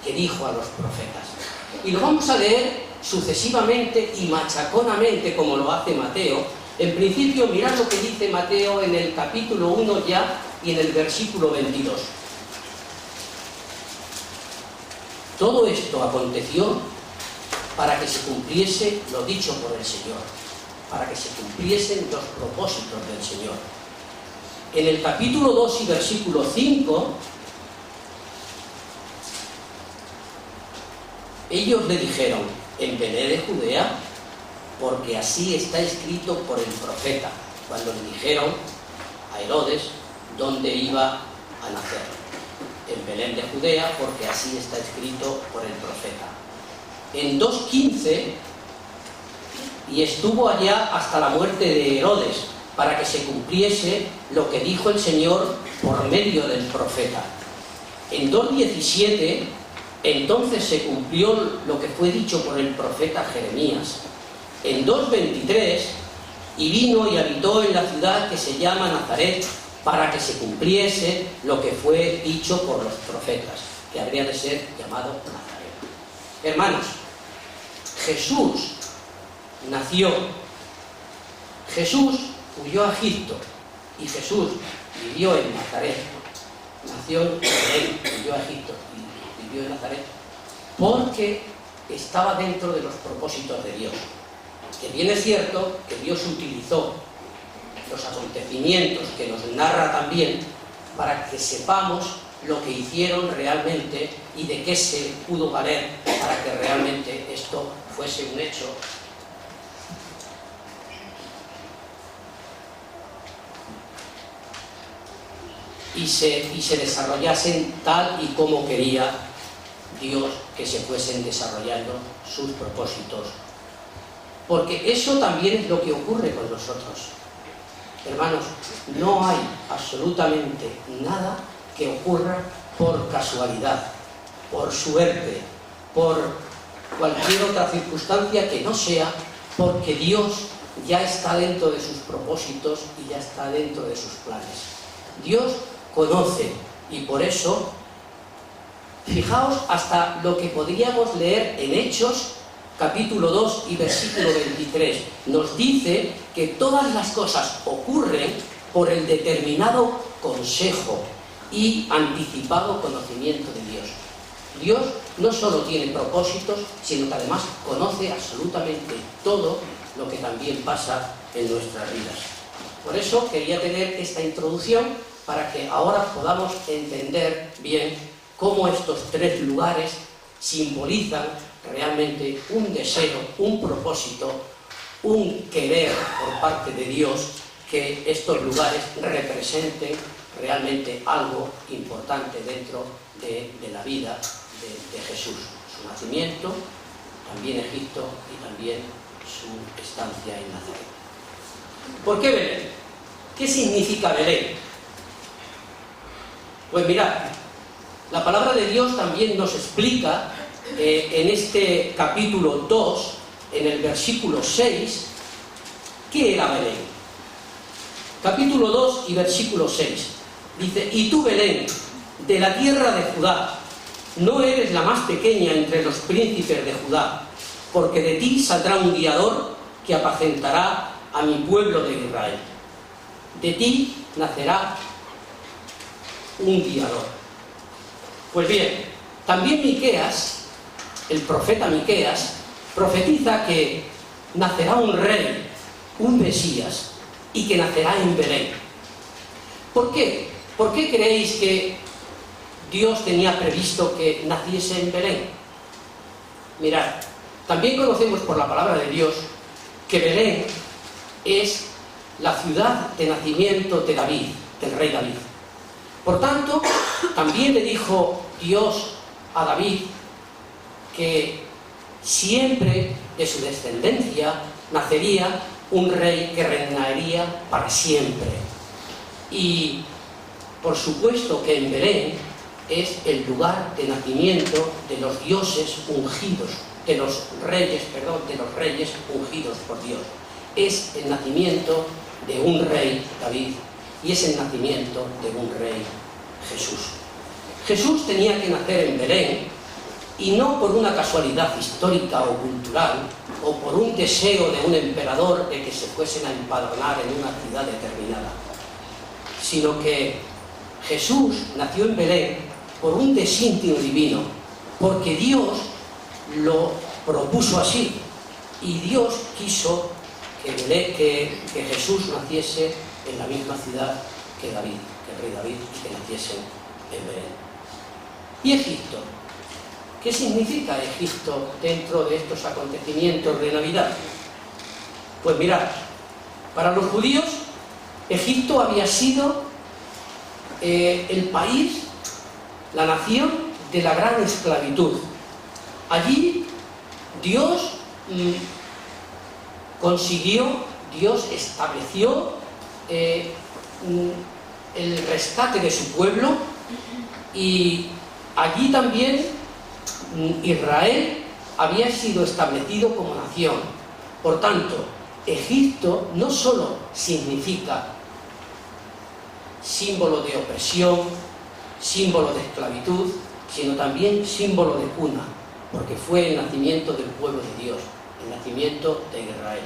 que dijo a los profetas. Y lo vamos a leer sucesivamente y machaconamente como lo hace Mateo. En principio, mirad lo que dice Mateo en el capítulo 1 ya y en el versículo 22. Todo esto aconteció para que se cumpliese lo dicho por el Señor, para que se cumpliesen los propósitos del Señor. En el capítulo 2 y versículo 5, ellos le dijeron: en Belén de Judea, porque así está escrito por el profeta, cuando le dijeron a Herodes dónde iba a nacer. En Belén de Judea, porque así está escrito por el profeta. En 2:15, y estuvo allá hasta la muerte de Herodes, para que se cumpliese lo que dijo el Señor por medio del profeta. En 2:17, entonces se cumplió lo que fue dicho por el profeta Jeremías. En 2:23, y vino y habitó en la ciudad que se llama Nazaret, para que se cumpliese lo que fue dicho por los profetas, que habría de ser llamado Nazaret. Hermanos, Jesús nació, Jesús huyó a Egipto y Jesús vivió en Nazaret. Nació en Belén, huyó a Egipto y vivió en Nazaret porque estaba dentro de los propósitos de Dios. Que bien es cierto que Dios utilizó los acontecimientos que nos narra también para que sepamos lo que hicieron realmente y de qué se pudo valer para que realmente esto fuese un hecho y se desarrollasen tal y como quería Dios que se fuesen desarrollando sus propósitos. Porque eso también es lo que ocurre con nosotros. Hermanos, no hay absolutamente nada que ocurra por casualidad, por suerte, por cualquier otra circunstancia que no sea porque Dios ya está dentro de sus propósitos y ya está dentro de sus planes. Dios conoce y por eso Fijaos hasta lo que podríamos leer en Hechos, capítulo 2 y versículo 23. Nos dice que todas las cosas ocurren por el determinado consejo y anticipado conocimiento de Dios. Dios no solo tiene propósitos, sino que además conoce absolutamente todo lo que también pasa en nuestras vidas. Por eso quería tener esta introducción para que ahora podamos entender bien cómo estos tres lugares simbolizan realmente un deseo, un propósito, un querer por parte de Dios, que estos lugares representen realmente algo importante dentro de la vida de Jesús. Su nacimiento, también Egipto y también su estancia en Nazaret. ¿Por qué Belén? ¿Qué significa Belén? Pues mirad, la palabra de Dios también nos explica en este capítulo 2, en el versículo 6, ¿qué era Belén? Capítulo 2 y versículo 6. Dice: y tú, Belén, de la tierra de Judá, no eres la más pequeña entre los príncipes de Judá, porque de ti saldrá un guiador que apacentará a mi pueblo de Israel. De ti nacerá un guiador. Pues bien, también Miqueas, el profeta Miqueas, profetiza que nacerá un rey, un Mesías, y que nacerá en Belén. ¿Por qué? ¿Por qué creéis que Dios tenía previsto que naciese en Belén? Mirad, también conocemos por la palabra de Dios que Belén es la ciudad de nacimiento de David, del rey David. Por tanto, también le dijo Dios a David que siempre de su descendencia nacería un rey que reinaría para siempre. Y por supuesto que en Belén es el lugar de nacimiento de los dioses ungidos, de los reyes ungidos por Dios. Es el nacimiento de un rey, David, y es el nacimiento de un rey, Jesús. Jesús tenía que nacer en Belén, y no por una casualidad histórica o cultural, o por un deseo de un emperador de que se fuesen a empadronar en una ciudad determinada, sino que Jesús nació en Belén por un designio divino, porque Dios lo propuso así, y Dios quiso que Jesús naciese en la misma ciudad que David, que el rey David, y que naciese en Belén. ¿Y Egipto? ¿Qué significa Egipto dentro de estos acontecimientos de Navidad? Pues mirad, para los judíos, Egipto había sido el país, la nación de la gran esclavitud. Allí Dios Dios estableció el rescate de su pueblo, y allí también Israel había sido establecido como nación. Por tanto, Egipto no solo significa símbolo de opresión, símbolo de esclavitud, sino también símbolo de cuna, porque fue el nacimiento del pueblo de Dios, el nacimiento de Israel.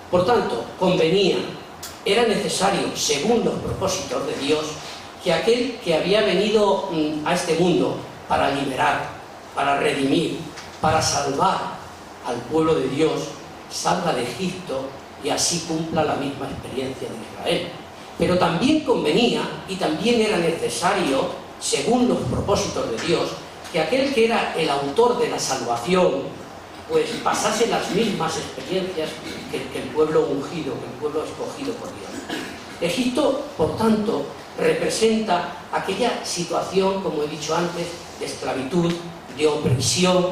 Por tanto, era necesario, según los propósitos de Dios, que aquel que había venido a este mundo para liberar, para redimir, para salvar al pueblo de Dios, salga de Egipto y así cumpla la misma experiencia de Israel. Pero también convenía, y también era necesario, según los propósitos de Dios, que aquel que era el autor de la salvación, pues pasase las mismas experiencias que el pueblo ungido, que el pueblo escogido por Dios. Egipto, por tanto, representa aquella situación, como he dicho antes, de esclavitud, de opresión,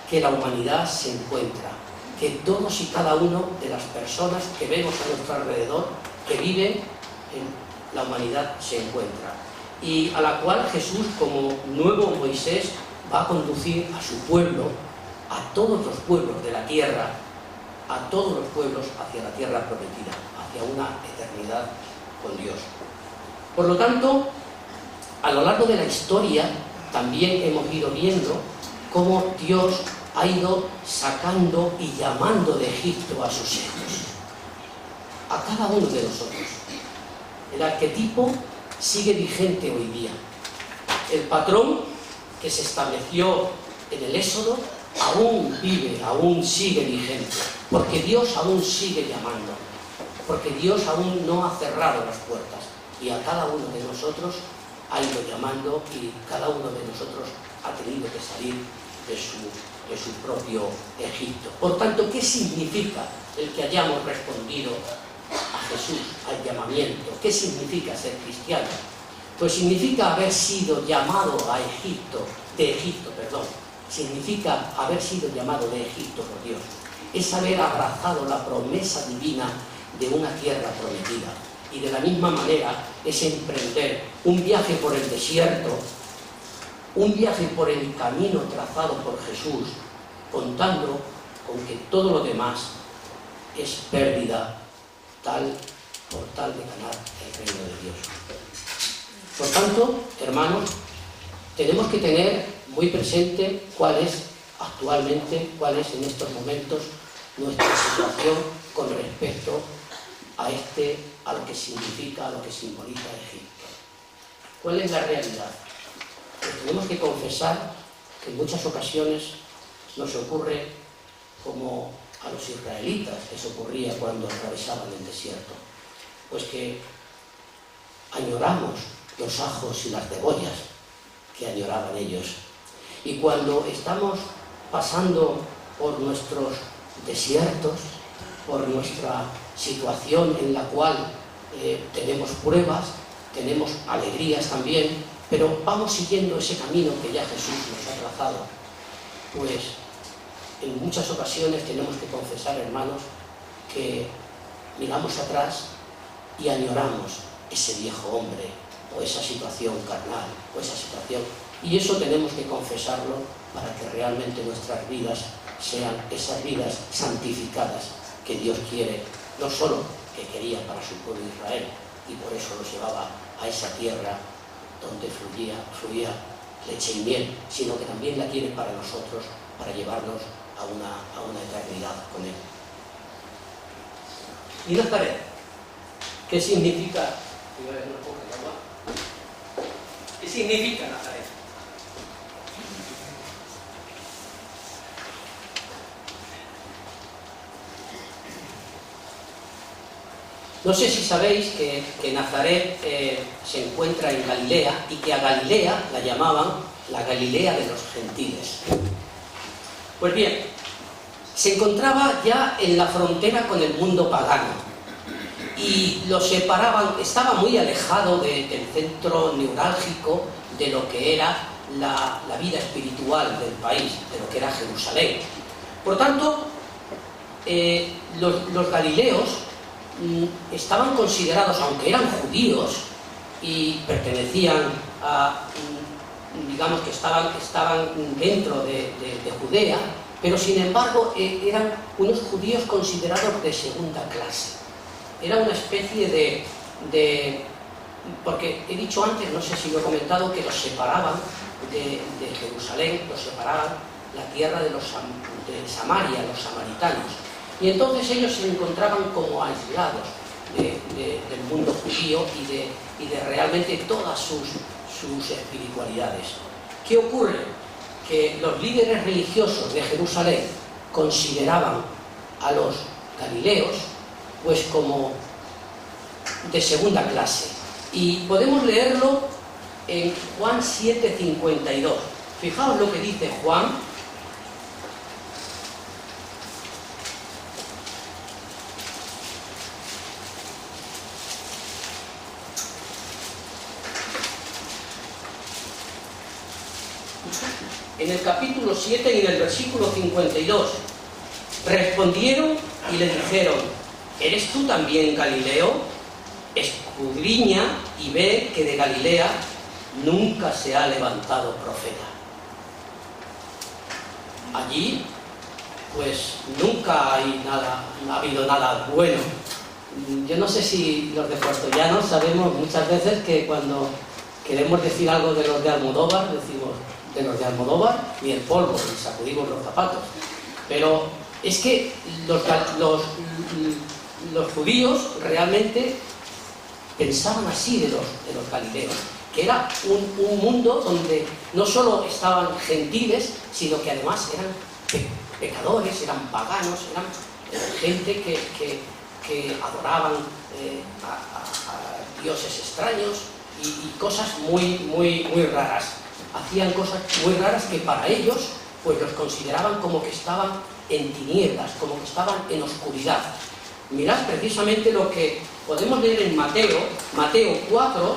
que la humanidad se encuentra, que todos y cada uno de las personas que vemos a nuestro alrededor, que viven en la humanidad, se encuentra, y a la cual Jesús, como nuevo Moisés, va a conducir a su pueblo, a todos los pueblos de la tierra, a todos los pueblos hacia la tierra prometida, hacia una eternidad con Dios. Por lo tanto, a lo largo de la historia, también hemos ido viendo cómo Dios ha ido sacando y llamando de Egipto a sus hijos, a cada uno de nosotros. El arquetipo sigue vigente hoy día. El patrón que se estableció en el Éxodo aún vive, aún sigue vigente, porque Dios aún sigue llamando, porque Dios aún no ha cerrado las puertas, y a cada uno de nosotros ha ido llamando, y cada uno de nosotros ha tenido que salir de su propio Egipto. Por tanto, ¿qué significa el que hayamos respondido a Jesús, al llamamiento? ¿Qué significa ser cristiano? Pues significa haber sido llamado a Egipto, significa haber sido llamado de Egipto por Dios. Es haber abrazado la promesa divina de una tierra prometida. Y de la misma manera es emprender un viaje por el desierto, un viaje por el camino trazado por Jesús, contando con que todo lo demás es pérdida por tal de ganar el reino de Dios. Por tanto, hermanos, tenemos que tener muy presente cuál es en estos momentos nuestra situación con respecto a lo que significa, a lo que simboliza Egipto. ¿Cuál es la realidad? Pues tenemos que confesar que en muchas ocasiones nos ocurre como a los israelitas les ocurría cuando atravesaban el desierto, pues que añoramos los ajos y las cebollas que añoraban ellos. Y cuando estamos pasando por nuestros desiertos, por nuestra situación en la cual tenemos pruebas, tenemos alegrías también, pero vamos siguiendo ese camino que ya Jesús nos ha trazado, pues en muchas ocasiones tenemos que confesar, hermanos, que miramos atrás y añoramos ese viejo hombre, o esa situación carnal, o esa situación, y eso tenemos que confesarlo para que realmente nuestras vidas sean esas vidas santificadas que Dios quiere, no solo que quería para su pueblo Israel, y por eso los llevaba a esa tierra donde fluía leche y miel, sino que también la quiere para nosotros, para llevarnos a una eternidad con Él. ¿Y Nazaret? ¿Qué significa? ¿Qué significa Nazaret? No sé si sabéis que Nazaret se encuentra en Galilea, y que a Galilea la llamaban la Galilea de los gentiles. Pues bien, se encontraba ya en la frontera con el mundo pagano, y lo separaban, estaba muy alejado del centro neurálgico de lo que era la vida espiritual del país, de lo que era Jerusalén. Por tanto, los galileos estaban considerados, aunque eran judíos y pertenecían a, digamos que estaban dentro de Judea, pero sin embargo eran unos judíos considerados de segunda clase. Era una especie porque he dicho antes, no sé si lo he comentado, que los separaban de Jerusalén, los separaban la tierra de Samaria, los samaritanos. Y entonces ellos se encontraban como aislados del mundo judío y de realmente todas sus espiritualidades. ¿Qué ocurre? Que los líderes religiosos de Jerusalén consideraban a los galileos pues como de segunda clase. Y podemos leerlo en Juan 7:52. Fijaos lo que dice Juan. En el capítulo 7 y en el versículo 52, respondieron y le dijeron: ¿eres tú también Galileo? Escudriña y ve que de Galilea nunca se ha levantado profeta. Allí, pues nunca ha habido nada bueno. Yo no sé si los de Puertollano sabemos muchas veces que cuando queremos decir algo de los de Almodóvar, decimos de los de Almodóvar ni el polvo, y sacudimos los zapatos. Pero es que los judíos realmente pensaban así de los galileos, que era un mundo donde no solo estaban gentiles, sino que además eran pecadores, eran paganos, eran gente que adoraban a dioses extraños y cosas muy raras. Hacían cosas muy raras que para ellos pues los consideraban como que estaban en tinieblas, como que estaban en oscuridad. Mirad precisamente lo que podemos leer en Mateo 4,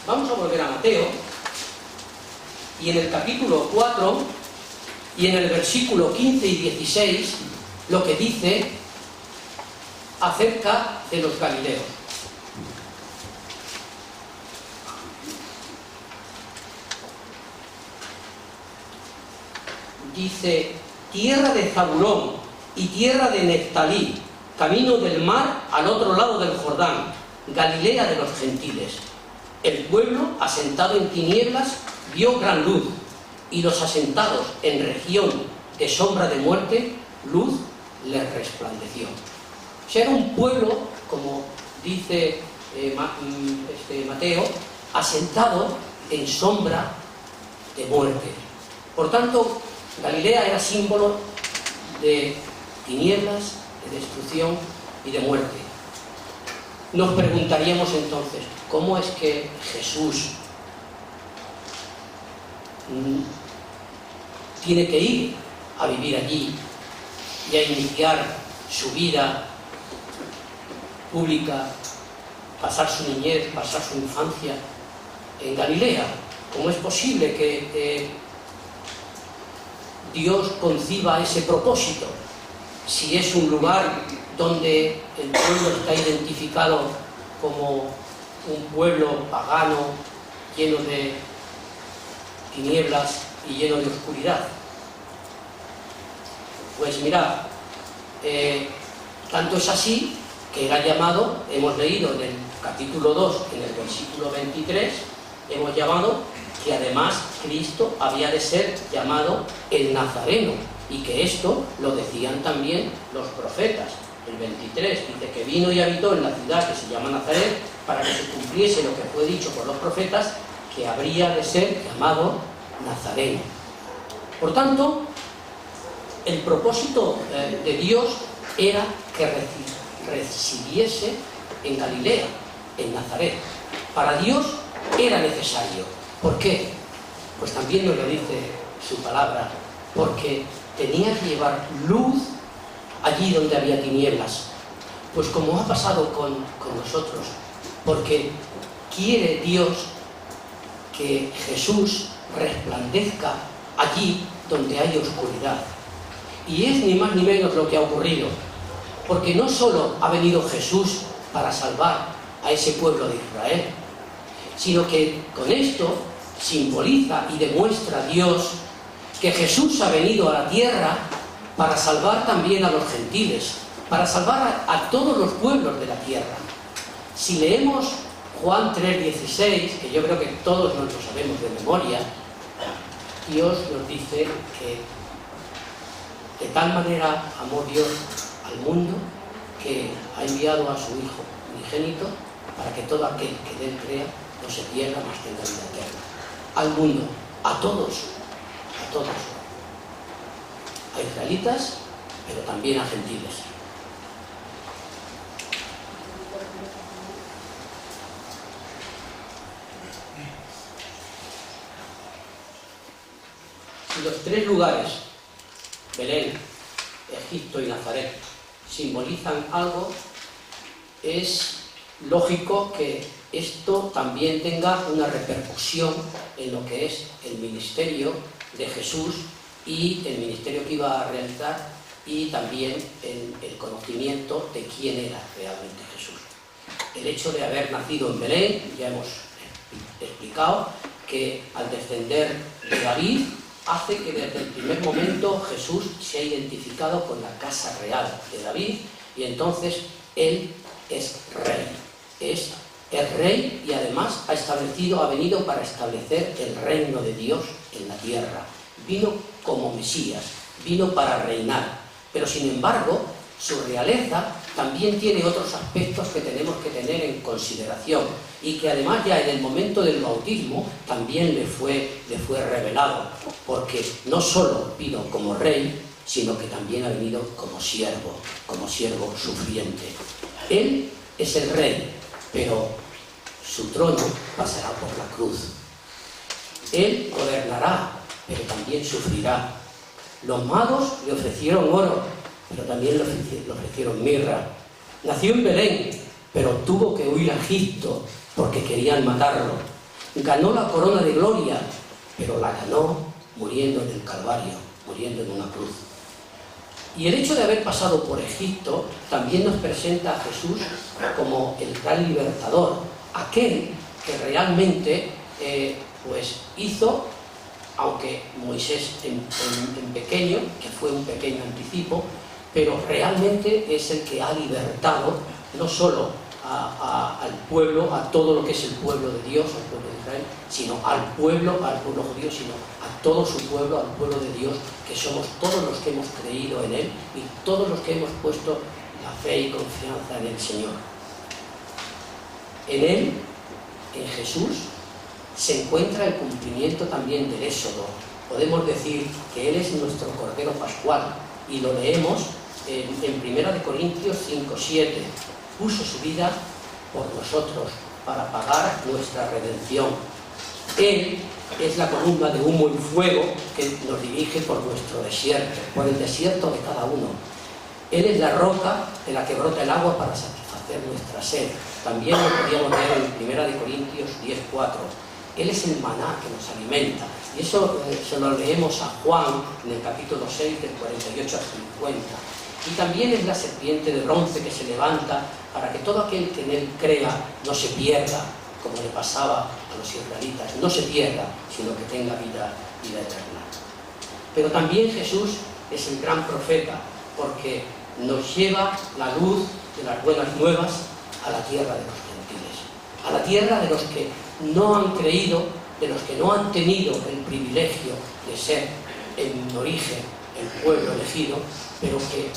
vamos a volver a Mateo, y en el capítulo 4, y en el versículo 15 y 16, lo que dice acerca de los galileos. Dice: tierra de Zabulón y tierra de Neftalí, camino del mar al otro lado del Jordán, Galilea de los gentiles. El pueblo, asentado en tinieblas, vio gran luz, y los asentados en región de sombra de muerte, luz les resplandeció. O sea, era un pueblo, como dice Mateo, asentado en sombra de muerte. Por tanto, Galilea era símbolo de tinieblas, de destrucción y de muerte. Nos preguntaríamos entonces, ¿cómo es que Jesús tiene que ir a vivir allí y a iniciar su vida pública, pasar su niñez, pasar su infancia en Galilea? ¿Cómo es posible que Dios conciba ese propósito? Si es un lugar donde el pueblo está identificado como un pueblo pagano, lleno de tinieblas y lleno de oscuridad. Pues mirad, tanto es así que era llamado, hemos leído en el capítulo 2, en el versículo 23, hemos llamado que además Cristo había de ser llamado el Nazareno, y que esto lo decían también los profetas. El 23 dice que vino y habitó en la ciudad que se llama Nazaret, para que se cumpliese lo que fue dicho por los profetas, que habría de ser llamado Nazareno. Por tanto, el propósito de Dios era que residiese en Galilea, en Nazaret. Para Dios era necesario. ¿Por qué? Pues también nos lo dice su palabra, porque tenía que llevar luz allí donde había tinieblas. Pues como ha pasado con nosotros, porque quiere Dios que Jesús resplandezca allí donde hay oscuridad. Y es ni más ni menos lo que ha ocurrido, porque no solo ha venido Jesús para salvar a ese pueblo de Israel, sino que con esto simboliza y demuestra Dios que Jesús ha venido a la tierra para salvar también a los gentiles, para salvar a todos los pueblos de la tierra. Si leemos Juan 3:16, que yo creo que todos nos lo sabemos de memoria, Dios nos dice que de tal manera amó Dios al mundo que ha enviado a su Hijo unigénito para que todo aquel que de él crea no se pierda, mas tenga vida eterna. Al mundo, a todos, a israelitas, pero también a gentiles. Si los tres lugares, Belén, Egipto y Nazaret, simbolizan algo, es lógico que esto también tenga una repercusión en lo que es el ministerio de Jesús y el ministerio que iba a realizar, y también en el conocimiento de quién era realmente Jesús. El hecho de haber nacido en Belén, ya hemos explicado que al descender de David, hace que desde el primer momento Jesús se ha identificado con la casa real de David, y entonces él es rey, es es rey y además ha venido para establecer el reino de Dios en la tierra. Vino como Mesías, vino para reinar, pero sin embargo su realeza también tiene otros aspectos que tenemos que tener en consideración y que además ya en el momento del bautismo también le fue revelado, porque no solo vino como rey, sino que también ha venido como siervo sufriente. Él es el rey, pero su trono pasará por la cruz. Él gobernará, pero también sufrirá. Los magos le ofrecieron oro, pero también le ofrecieron mirra. Nació en Belén, pero tuvo que huir a Egipto porque querían matarlo. Ganó la corona de gloria, pero la ganó muriendo en el Calvario, muriendo en una cruz. Y el hecho de haber pasado por Egipto también nos presenta a Jesús como el gran libertador, aquel que realmente hizo, aunque Moisés en pequeño, que fue un pequeño anticipo, pero realmente es el que ha libertado no solo al pueblo, a todo lo que es el pueblo de Dios, al pueblo de Israel, sino al pueblo judío, sino a todo su pueblo, al pueblo de Dios, que somos todos los que hemos creído en Él y todos los que hemos puesto la fe y confianza en el Señor. En Él, en Jesús, se encuentra el cumplimiento también del Éxodo. Podemos decir que Él es nuestro Cordero Pascual, y lo leemos en 1 Corintios 5:7. Puso su vida por nosotros para pagar nuestra redención. Él es la columna de humo y fuego que nos dirige por nuestro desierto, por el desierto de cada uno. Él es la roca de la que brota el agua para satisfacer nuestra sed. También lo podíamos ver en 1 Corintios 10:4. Él es el maná que nos alimenta. Y eso se lo leemos a Juan en el capítulo 6, del 48 al 50. Y también es la serpiente de bronce que se levanta para que todo aquel que en Él crea no se pierda, como le pasaba a los israelitas, no se pierda, sino que tenga vida eterna. Pero también Jesús es el gran profeta, porque nos lleva la luz de las buenas nuevas a la tierra de los gentiles, a la tierra de los que no han creído, de los que no han tenido el privilegio de ser en origen el pueblo elegido, pero que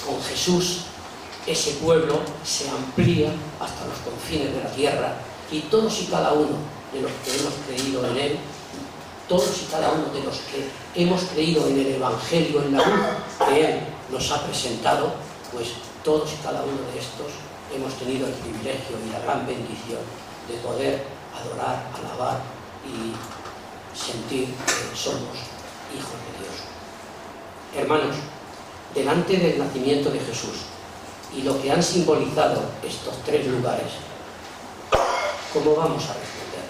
con Jesús ese pueblo se amplía hasta los confines de la tierra, y todos y cada uno de los que hemos creído en Él, todos y cada uno de los que hemos creído en el Evangelio, en la luz que Él nos ha presentado, pues todos y cada uno de estos hemos tenido el privilegio y la gran bendición de poder adorar, alabar y sentir que somos hijos de Dios. Hermanos, delante del nacimiento de Jesús y lo que han simbolizado estos tres lugares, ¿cómo vamos a responder?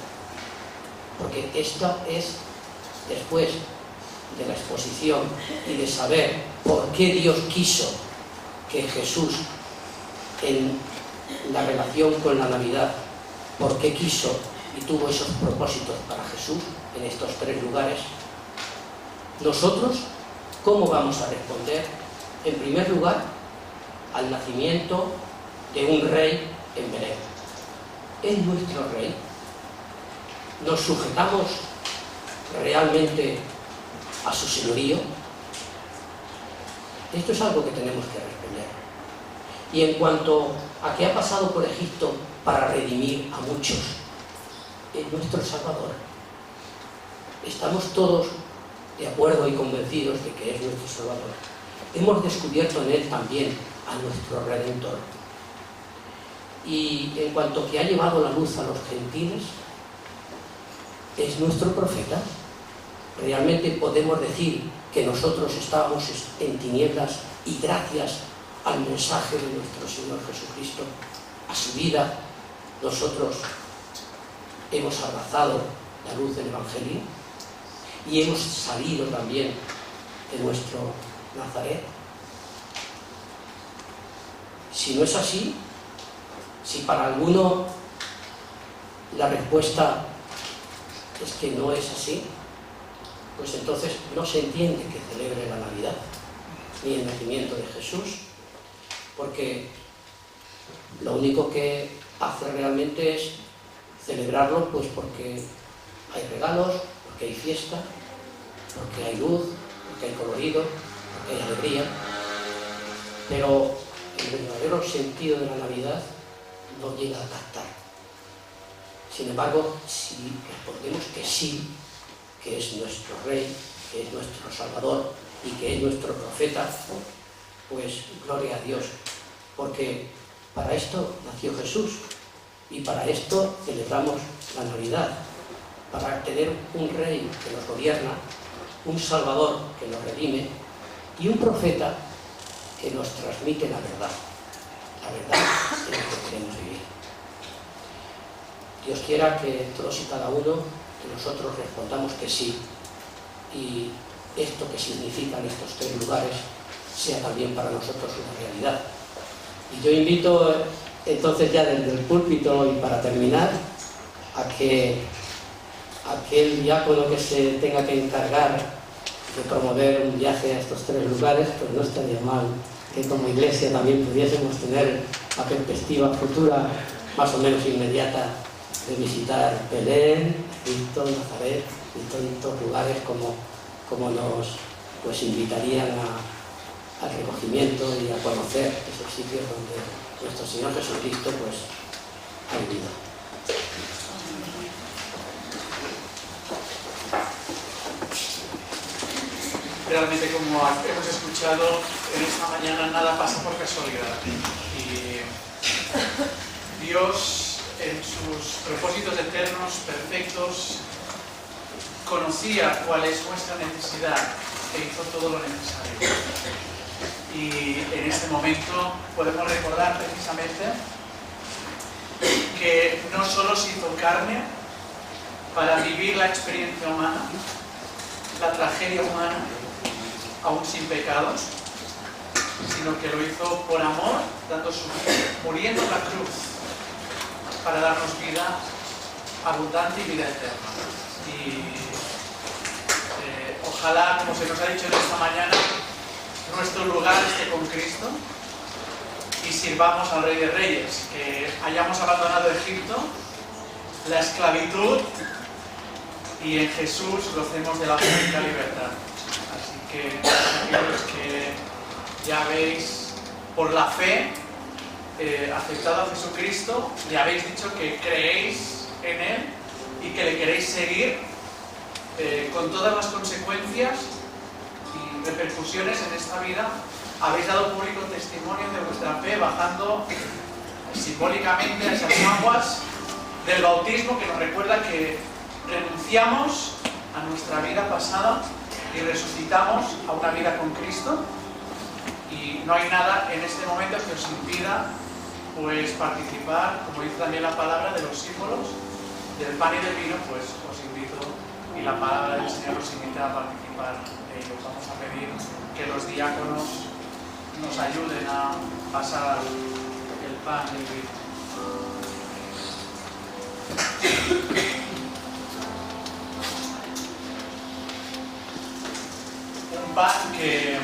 Porque esto es después de la exposición y de saber por qué Dios quiso que Jesús, en la relación con la Navidad, por qué quiso y tuvo esos propósitos para Jesús en estos tres lugares. Nosotros, ¿cómo vamos a responder? En primer lugar, al nacimiento de un rey en Belén. ¿Es nuestro rey? ¿Nos sujetamos realmente a su señorío? Esto es algo que tenemos que responder. Y en cuanto a que ha pasado por Egipto para redimir a muchos, es nuestro Salvador. Estamos todos de acuerdo y convencidos de que es nuestro Salvador. Hemos descubierto en Él también a nuestro Redentor. Y en cuanto que ha llevado la luz a los gentiles, es nuestro profeta. Realmente podemos decir que nosotros estábamos en tinieblas y gracias al mensaje de nuestro Señor Jesucristo, a su vida, nosotros hemos abrazado la luz del Evangelio y hemos salido también de nuestro Nazaret. Si no es así, si para alguno la respuesta es que no es así, pues entonces no se entiende que celebre la Navidad ni el nacimiento de Jesús, porque lo único que hace realmente es celebrarlo, pues porque hay regalos, porque hay fiesta, porque hay luz, porque hay colorido, porque hay alegría. Pero el verdadero sentido de la Navidad no llega a captar. Sin embargo, si respondemos que sí, que es nuestro Rey, que es nuestro Salvador y que es nuestro profeta, pues gloria a Dios, porque para esto nació Jesús y para esto celebramos la Navidad, para tener un Rey que nos gobierna, un Salvador que nos redime y un profeta que nos transmite la verdad en la que queremos vivir. Dios quiera que todos y cada uno de nosotros respondamos que sí, y esto que significan estos 3 lugares sea también para nosotros una realidad. Y yo invito entonces ya desde el púlpito y para terminar a que aquel diácono que se tenga que encargar de promover un viaje a estos 3 lugares, pues no estaría mal que como iglesia también pudiésemos tener la perspectiva futura más o menos inmediata de visitar Belén, Egipto, Nazaret y tantos lugares como nos pues invitarían al recogimiento y a conocer esos sitios donde nuestro Señor Jesucristo pues ha vivido.
Realmente, como hemos escuchado en esta mañana, nada pasa por casualidad. Y Dios, en sus propósitos eternos, perfectos, conocía cuál es nuestra necesidad e hizo todo lo necesario. Y en este momento podemos recordar precisamente que no solo se hizo carne para vivir la experiencia humana, la tragedia humana, aún sin pecados, sino que lo hizo por amor, dando su vida, muriendo en la cruz, para darnos vida abundante y vida eterna. Y ojalá, como se nos ha dicho en esta mañana, nuestro lugar esté con Cristo y sirvamos al Rey de Reyes, que hayamos abandonado Egipto, la esclavitud, y en Jesús gocemos de la auténtica libertad. Así que aquellos que ya habéis, por la fe, aceptado a Jesucristo, le habéis dicho que creéis en Él y que le queréis seguir con todas las consecuencias y repercusiones en esta vida, habéis dado público testimonio de vuestra fe bajando simbólicamente a esas aguas del bautismo, que nos recuerda que renunciamos a nuestra vida pasada y resucitamos a una vida con Cristo, y no hay nada en este momento que os impida pues participar, como dice también la palabra, de los símbolos del pan y del vino. Pues os invito, y la palabra del Señor os invita a participar de ellos. Vamos a pedir que los diáconos nos ayuden a pasar el pan y el vino. Un pan que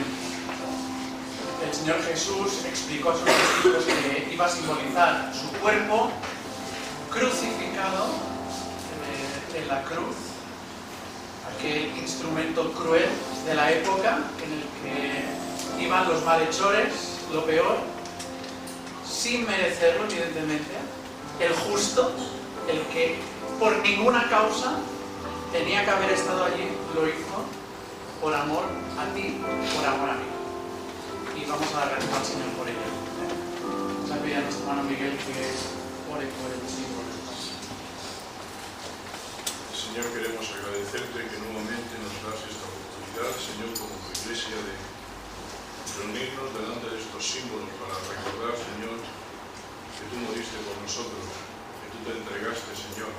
el Señor Jesús explicó a sus discípulos que iba a simbolizar su cuerpo crucificado en la cruz, aquel instrumento cruel de la época en el que iban los malhechores, lo peor, sin merecerlo evidentemente, el justo, el que por ninguna causa tenía que haber estado allí, lo hizo por amor a ti, por amor a mí. Y vamos a dar gracias al Señor por ello. Vamos a pedir a nuestro hermano Miguel que ore por el símbolo.
Señor, queremos agradecerte que nuevamente nos das esta oportunidad, Señor, como tu iglesia, de reunirnos delante de estos símbolos para recordar, Señor, que tú moriste por nosotros, que tú te entregaste, Señor,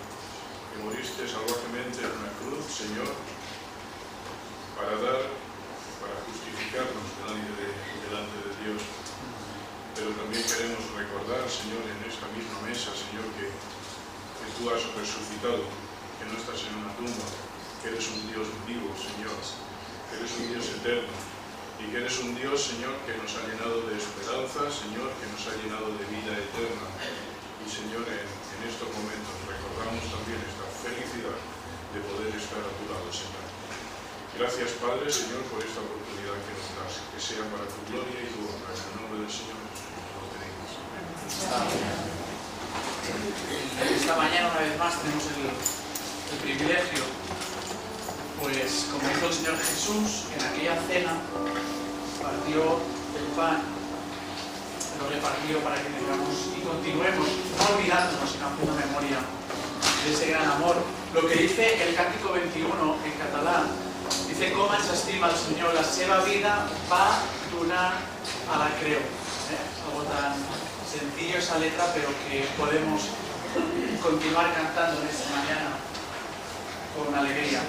que moriste salvajemente en una cruz, Señor, para justificarnos delante de Dios. Pero también queremos recordar, Señor, en esta misma mesa, Señor, que tú has resucitado, que no estás en una tumba, que eres un Dios vivo, Señor, que eres un Dios eterno, y que eres un Dios, Señor, que nos ha llenado de esperanza, Señor, que nos ha llenado de vida eterna, y Y Señor, en estos momentos recordamos también esta felicidad de poder estar a tu lado, Señor. Gracias, Padre, Señor, por esta oportunidad que nos das, que sea para tu gloria y tu honra. En el nombre del Señor Jesús lo pedimos.
Esta mañana, una vez más, tenemos el privilegio, pues, como hizo el Señor Jesús en aquella cena, partió el pan, lo repartió para que tengamos y continuemos, no olvidándonos, sino haciendo memoria de ese gran amor. Lo que dice el Cántico 21 en catalán, dice: com ens estima el Senyor, la seva vida va donar a la creu. Algo tan sencillo esa letra, pero que podemos continuar cantando en esta mañana con alegría.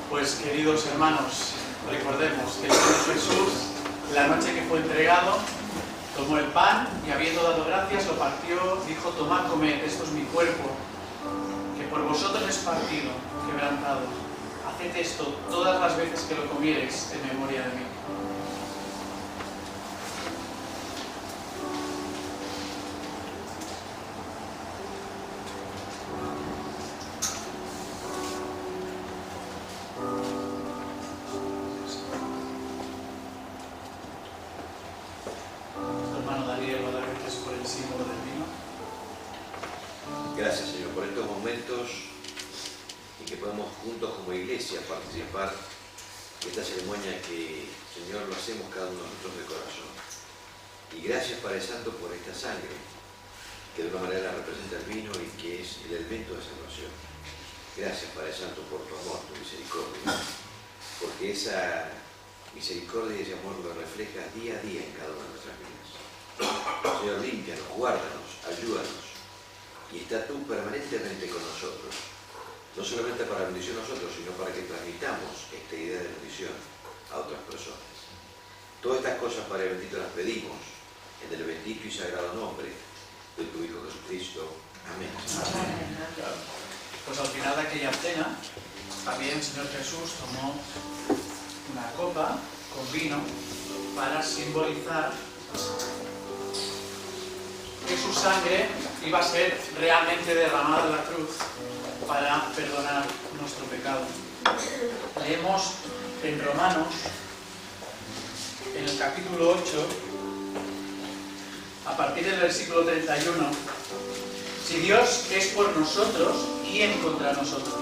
Pues, queridos hermanos, recordemos que el Señor Jesús, la noche que fue entregado, tomó el pan y, habiendo dado gracias, lo partió, dijo: tomad, comed, esto es mi cuerpo, que por vosotros es partido, quebrantado. Haced esto todas las veces que lo comiereis en memoria de mí.
Gracias, Señor, por estos momentos en que podemos juntos como iglesia participar de esta ceremonia que, Señor, lo hacemos cada uno de nosotros de corazón. Y gracias, Padre Santo, por esta sangre que de una manera representa el vino y que es el elemento de salvación. Gracias, Padre Santo, por tu amor, tu misericordia, porque esa misericordia y ese amor lo reflejas día a día en cada una de nuestras vidas. Señor, límpianos, guárdanos, ayúdanos. Y está tú permanentemente con nosotros, no solamente para bendición a nosotros, sino para que transmitamos esta idea de bendición a otras personas. Todas estas cosas, Padre bendito, las pedimos en el bendito y sagrado nombre de tu Hijo Jesucristo. Amén.
Amén. Pues al final de aquella cena, también el Señor Jesús tomó una copa con vino para simbolizar que su sangre iba a ser realmente derramada en la cruz para perdonar nuestro pecado. Leemos en Romanos, en el capítulo 8, a partir del versículo 31, si Dios es por nosotros, ¿quién contra nosotros?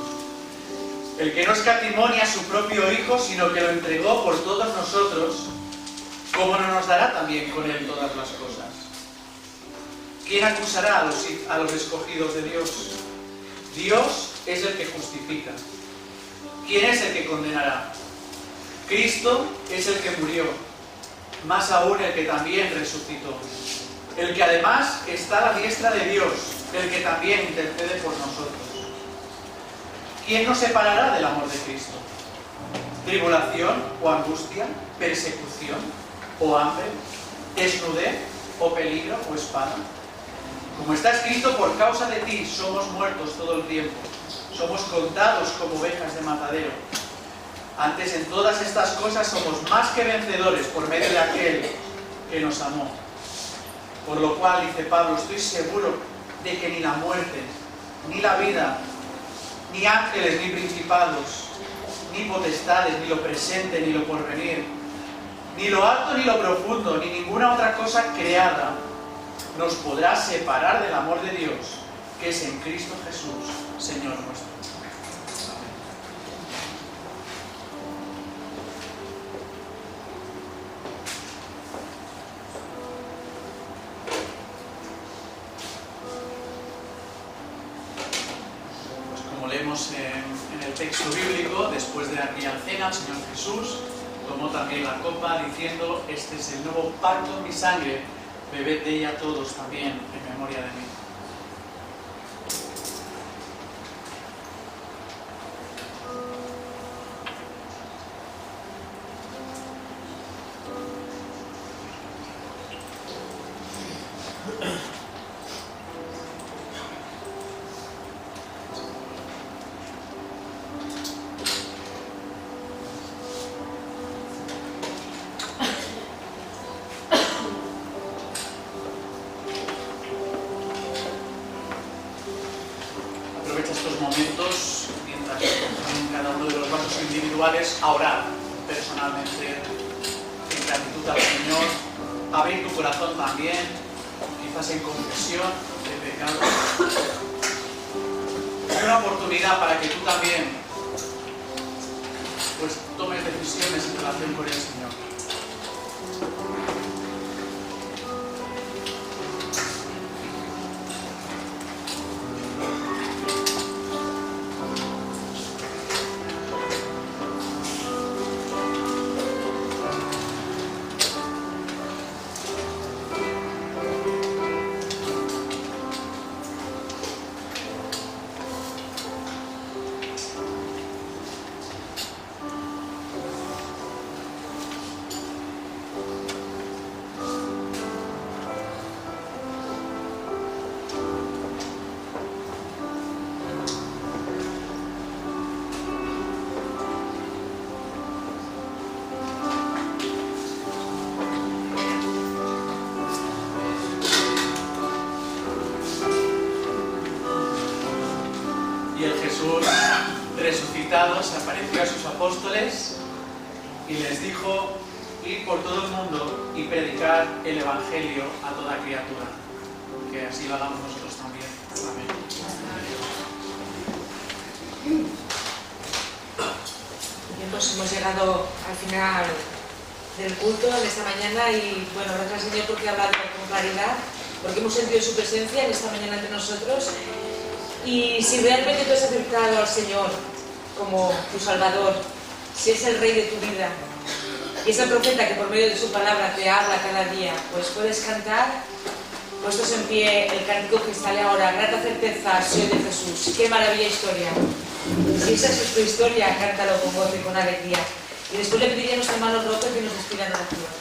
El que no escatimonia a su propio Hijo, sino que lo entregó por todos nosotros, ¿cómo no nos dará también con él todas las cosas? ¿Quién acusará a los escogidos de Dios? Dios es el que justifica. ¿Quién es el que condenará? Cristo es el que murió, más aún el que también resucitó, el que además está a la diestra de Dios, el que también intercede por nosotros. ¿Quién nos separará del amor de Cristo? ¿Tribulación o angustia? ¿Persecución o hambre? ¿Desnudez o peligro o espada? Como está escrito, por causa de ti somos muertos todo el tiempo, somos contados como ovejas de matadero. Antes, en todas estas cosas somos más que vencedores por medio de aquel que nos amó. Por lo cual, dice Pablo, estoy seguro de que ni la muerte, ni la vida, ni ángeles, ni principados, ni potestades, ni lo presente, ni lo porvenir, ni lo alto, ni lo profundo, ni ninguna otra cosa creada nos podrá separar del amor de Dios, que es en Cristo Jesús, Señor nuestro. Leemos en el texto bíblico, después de aquella cena, el Señor Jesús tomó también la copa diciendo: este es el nuevo pacto en mi sangre, bebed de ella todos también en memoria de mí. A orar personalmente en gratitud al Señor, abrir tu corazón también, quizás en confesión de pecado. Es una oportunidad para que tú también pues tomes decisiones en relación con el Señor. Se apareció a sus apóstoles y les dijo: ir por todo el mundo y predicar el Evangelio a toda criatura. Que así lo hagamos nosotros también. Amén.
Bien, pues hemos llegado al final del culto de esta mañana y bueno, gracias al Señor porque ha hablado con claridad, porque hemos sentido su presencia en esta mañana entre nosotros. Y si realmente tú has aceptado al Señor como tu Salvador, si es el Rey de tu vida, y ese profeta que por medio de su palabra te habla cada día, pues puedes cantar, puestos en pie, el cántico que sale ahora: grata certeza soy de Jesús. ¡Qué maravilla historia! Si esa es tu historia, cántalo con gozo y con alegría. Y después le pediría a nuestro hermano Roque que nos despida en oración.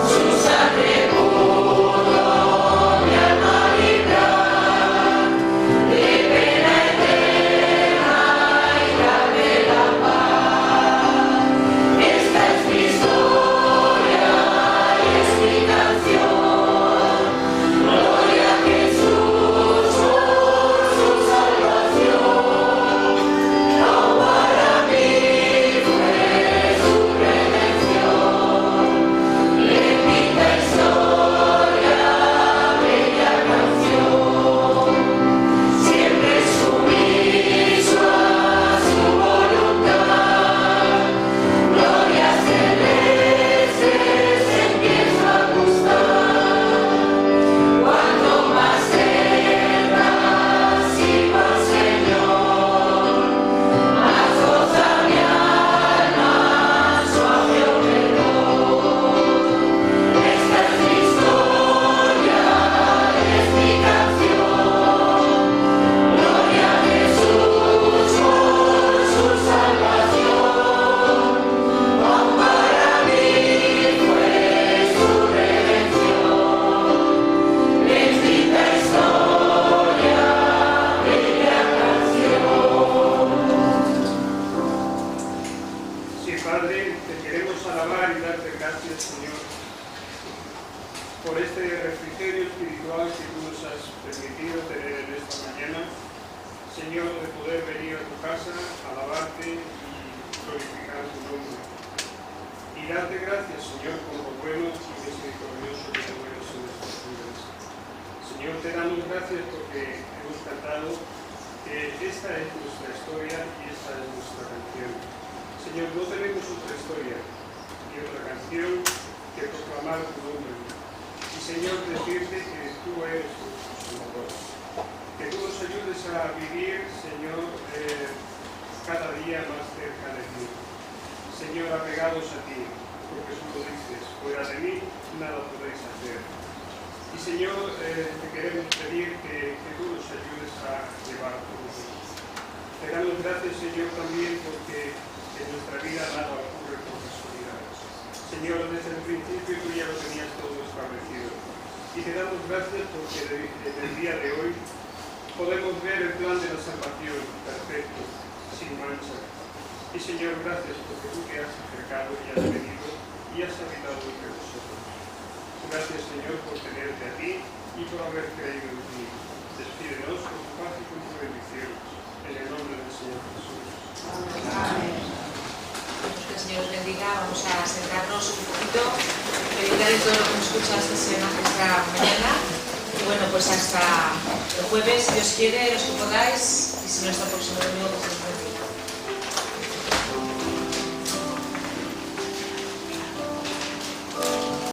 Su sangre pudo
Te queremos alabar y darte gracias, Señor, por este refrigerio espiritual que tú nos has permitido tener en esta mañana. Señor, de poder venir a tu casa, alabarte y glorificar tu nombre. Y darte gracias, Señor, por lo bueno y misericordioso que tú eres en nuestras vidas. Señor, te damos gracias porque hemos cantado que esta es nuestra historia y esta es nuestra canción. Señor, no tenemos otra historia y otra canción que proclamar tu nombre. Y Señor, decirte que tú eres nuestro Salvador. Que tú nos ayudes a vivir, Señor, cada día más cerca de ti. Señor, apegados a ti, porque tú lo dices, fuera de mí nada podéis hacer. Y Señor, te queremos pedir que tú nos ayudes a llevar todo esto. Te damos gracias, Señor, también porque en nuestra vida nada ocurre por casualidad. Señor, desde el principio tú ya lo tenías todo establecido. Y te damos gracias porque desde el día de hoy podemos ver el plan de la salvación perfecto, sin mancha. Y Señor, gracias porque tú te has acercado y has venido y has habitado entre nosotros. Gracias, Señor, por tenerte a ti y por haber creído en ti. Despídenos con tu paz y con tu bendición. En el nombre del Señor Jesús.
Amén. Que el Señor os bendiga. Vamos a sentarnos un poquito, meditar en todo lo que nos escuchaste esta mañana. Y bueno, pues hasta el jueves, si Dios quiere, los que podáis, y si no, hasta el próximo domingo.